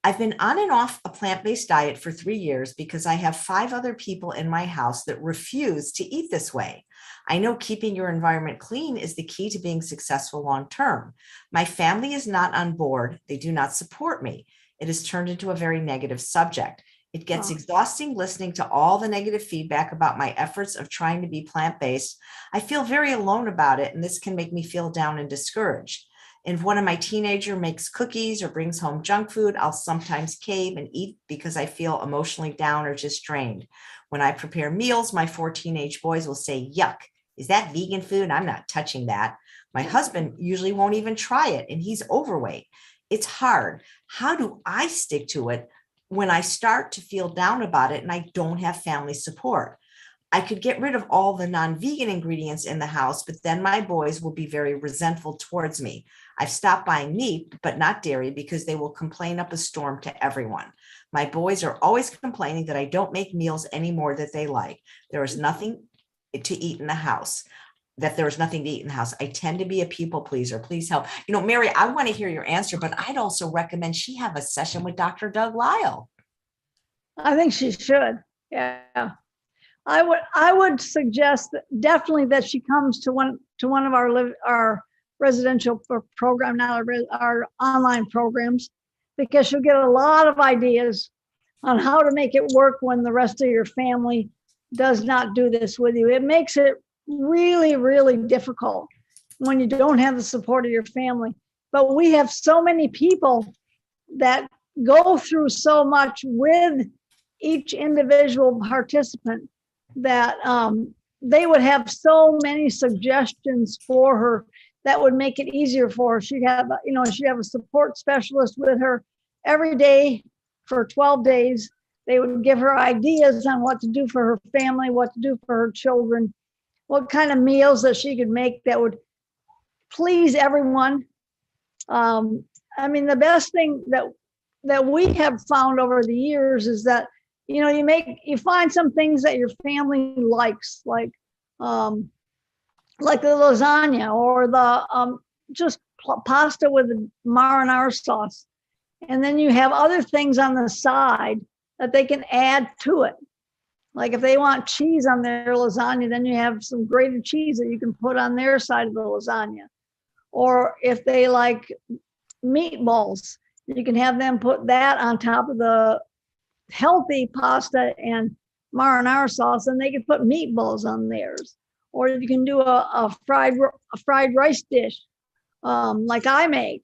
I've been on and off a plant-based diet for 3 years because I have 5 other people in my house that refuse to eat this way. I know keeping your environment clean is the key to being successful long-term. My family is not on board. They do not support me. It has turned into a very negative subject. It gets exhausting listening to all the negative feedback about my efforts of trying to be plant-based. I feel very alone about it, and this can make me feel down and discouraged. If one of my teenagers makes cookies or brings home junk food, I'll sometimes cave and eat because I feel emotionally down or just drained. When I prepare meals, my 4 teenage boys will say, yuck, is that vegan food? I'm not touching that. My husband usually won't even try it, and he's overweight. It's hard. How do I stick to it when I start to feel down about it and I don't have family support? I could get rid of all the non-vegan ingredients in the house, but then my boys will be very resentful towards me. I've stopped buying meat, but not dairy, because they will complain up a storm to everyone. My boys are always complaining that I don't make meals anymore that they like. There is nothing to eat in the house. I tend to be a people pleaser. Please help. Mary, I want to hear your answer, but I'd also recommend she have a session with Dr. Doug Lisle. I think she should. Yeah. I would suggest definitely that she comes to one of our residential program, not our online programs, because she'll get a lot of ideas on how to make it work when the rest of your family does not do this with you. It makes it really, really difficult when you don't have the support of your family. But we have so many people that go through so much with each individual participant that they would have so many suggestions for her that would make it easier for her. She'd have a support specialist with her every day for 12 days. They would give her ideas on what to do for her family, what to do for her children, what kind of meals that she could make that would please everyone. The best thing that we have found over the years is that, you find some things that your family likes, like the lasagna or the just pasta with the marinara sauce. And then you have other things on the side that they can add to it. Like if they want cheese on their lasagna, then you have some grated cheese that you can put on their side of the lasagna. Or if they like meatballs, you can have them put that on top of the healthy pasta and marinara sauce, and they can put meatballs on theirs. or you can do a fried rice dish, like I make,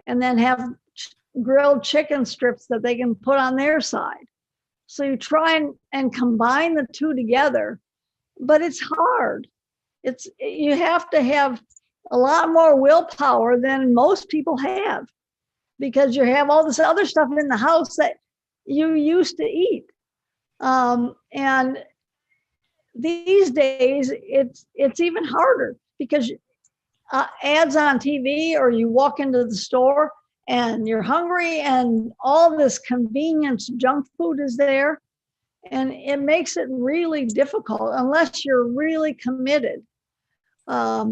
and then have grilled chicken strips that they can put on their side. So you try and combine the two together, but it's hard. You have to have a lot more willpower than most people have, because you have all this other stuff in the house that you used to eat. And these days it's even harder, because ads on TV, or you walk into the store and you're hungry and all this convenience junk food is there. And it makes it really difficult unless you're really committed. I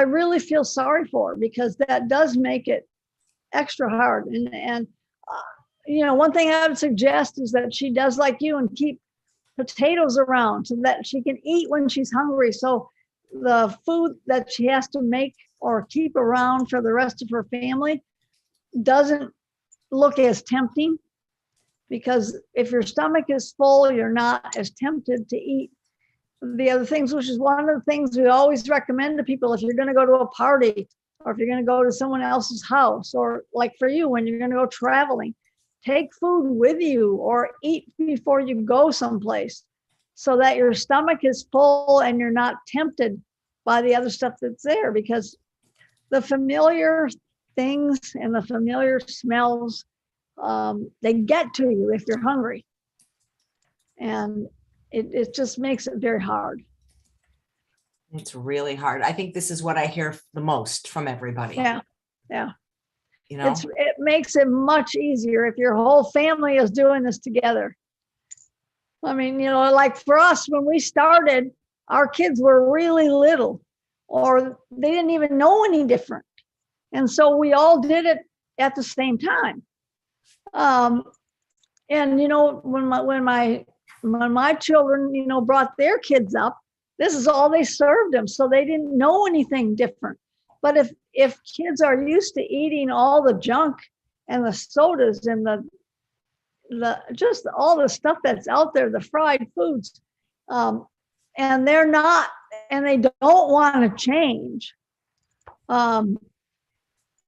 really feel sorry for her, because that does make it extra hard. And one thing I would suggest is that she does like you and keep potatoes around so that she can eat when she's hungry. So the food that she has to make or keep around for the rest of her family doesn't look as tempting, because if your stomach is full, you're not as tempted to eat the other things, which is one of the things we always recommend to people. If you're going to go to a party, or if you're going to go to someone else's house, or like for you, when you're going to go traveling, take food with you or eat before you go someplace, so that your stomach is full and you're not tempted by the other stuff that's there, because the familiar things and the familiar smells, they get to you if you're hungry. And it just makes it very hard. It's really hard. I think this is what I hear the most from everybody. Yeah. It makes it much easier if your whole family is doing this together. I mean, like for us, when we started, our kids were really little, or they didn't even know any different. And so we all did it at the same time. And when my children, brought their kids up, this is all they served them. So they didn't know anything different. But if kids are used to eating all the junk and the sodas and the just all the stuff that's out there, the fried foods, and they're not, and they don't want to change,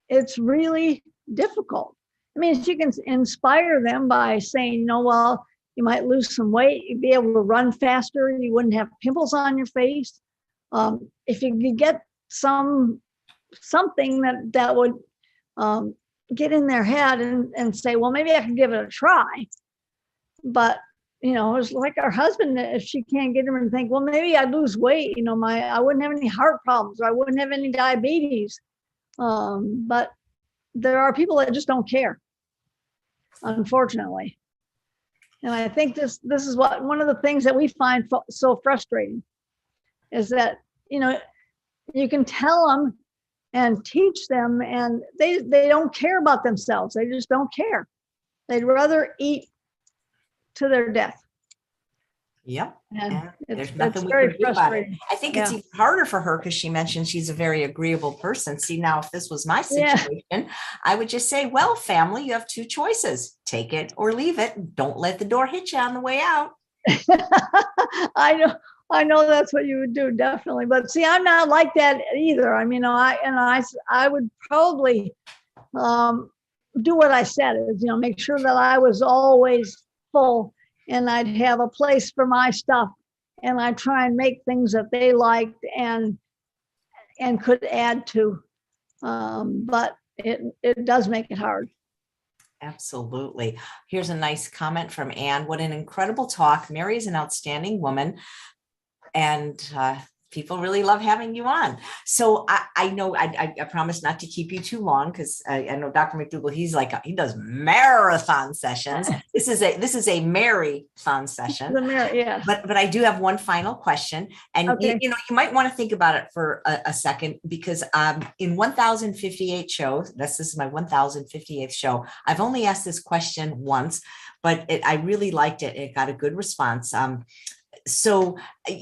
it's really difficult. I mean, you can inspire them by saying, well, you might lose some weight, you'd be able to run faster, you wouldn't have pimples on your face. If you could get something that would get in their head and say, well, maybe I can give it a try. But it's like our husband, if she can't get him to think, well, maybe I'd lose weight, I wouldn't have any heart problems, or I wouldn't have any diabetes. But there are people that just don't care, unfortunately. And I think this is one of the things that we find so frustrating, is that you can tell them and teach them, and they don't care about themselves. They just don't care. They'd rather eat to their death. Yep. And there's nothing we very can do frustrating. about it. I think it's even harder for her, because she mentioned she's a very agreeable person. See, now, if this was my situation, I would just say, well, family, you have two choices: take it or leave it. Don't let the door hit you on the way out. I know that's what you would do, definitely. But see, I'm not like that either. I mean, I would probably do what I said, is make sure that I was always full, and I'd have a place for my stuff, and I try and make things that they liked and could add to. But it does make it hard. Absolutely. Here's a nice comment from Anne. What an incredible talk. Mary is an outstanding woman, and people really love having you on. So I know I promise not to keep you too long, because I know Dr. McDougall, he does marathon sessions. This is a Mary-thon session. Yeah. But I do have one final question, and okay. You might want to think about it for a second, because in 1058 shows, this is my 1058th show, I've only asked this question once, but I really liked it. It got a good response. So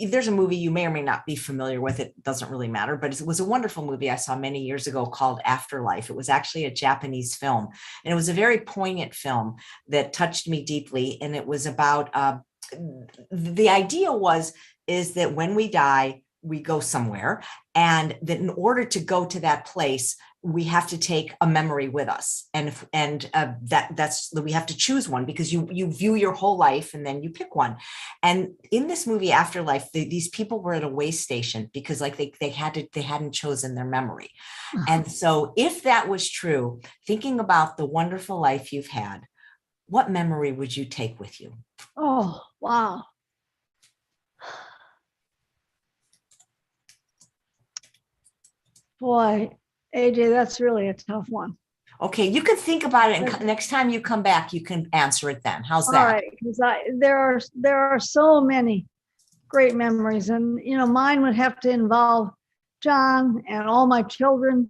there's a movie you may or may not be familiar with. It doesn't really matter, but it was a wonderful movie I saw many years ago called Afterlife. It was actually a Japanese film, and it was a very poignant film that touched me deeply. And it was about the idea is that when we die, we go somewhere, and that in order to go to that place, we have to take a memory with us, that's we have to choose one, because you view your whole life and then you pick one. And in this movie Afterlife, these people were at a way station because like they hadn't chosen their memory. And so if that was true, thinking about the wonderful life you've had, what memory would you take with you? Oh, wow. Boy, AJ, that's really a tough one. Okay, you can think about it, and next time you come back, you can answer it then. How's that? All right, because there are so many great memories, and mine would have to involve John and all my children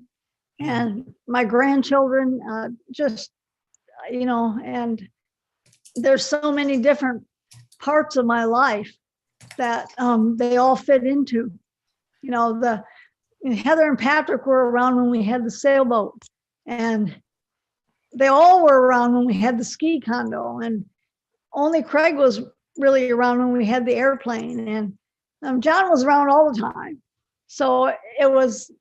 and my grandchildren. And there's so many different parts of my life that they all fit into. Heather and Patrick were around when we had the sailboat, and they all were around when we had the ski condo, and only Craig was really around when we had the airplane, and John was around all the time. So it was,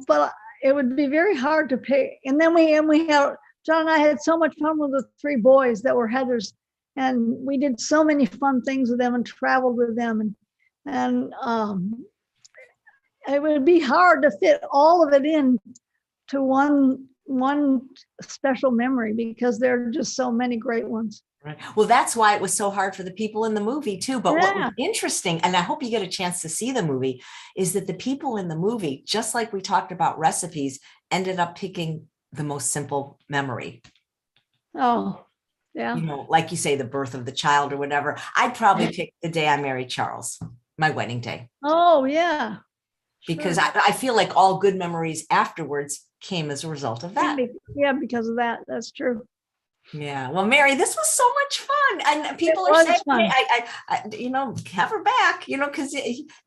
but it would be very hard to pick. And then we had, John and I had so much fun with the three boys that were Heather's, and we did so many fun things with them and traveled with them, and it would be hard to fit all of it in to one special memory, because there are just so many great ones. Right. Well, that's why it was so hard for the people in the movie too. But what was interesting, and I hope you get a chance to see the movie, is that the people in the movie, just like we talked about recipes, ended up picking the most simple memory. Oh, yeah. Like you say, the birth of the child or whatever. I'd probably pick the day I married Charles, my wedding day. Oh, yeah. Because I feel like all good memories afterwards came as a result of that. Yeah, because of that. That's true. Yeah. Well, Mary, this was so much fun. And people are saying, hey, I have her back, because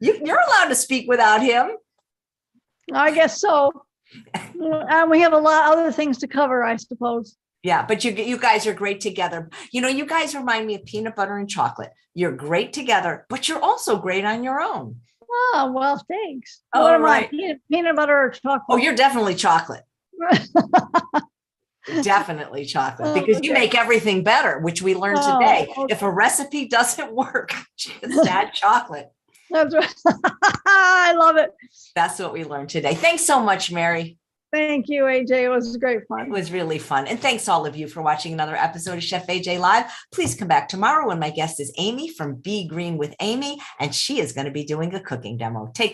you're allowed to speak without him. I guess so. And we have a lot of other things to cover, I suppose. Yeah, but you guys are great together. You guys remind me of peanut butter and chocolate. You're great together, but you're also great on your own. Oh, well, thanks. Oh, what am right. I, peanut butter or chocolate? Oh, you're definitely chocolate. Definitely chocolate, because you make everything better, which we learned today. Okay. If a recipe doesn't work, just add chocolate. That's right. I love it. That's what we learned today. Thanks so much, Mary. Thank you, AJ. It was great fun. It was really fun. And thanks all of you for watching another episode of Chef AJ Live. Please come back tomorrow when my guest is Amy from Be Green with Amy, and she is going to be doing a cooking demo. Take care.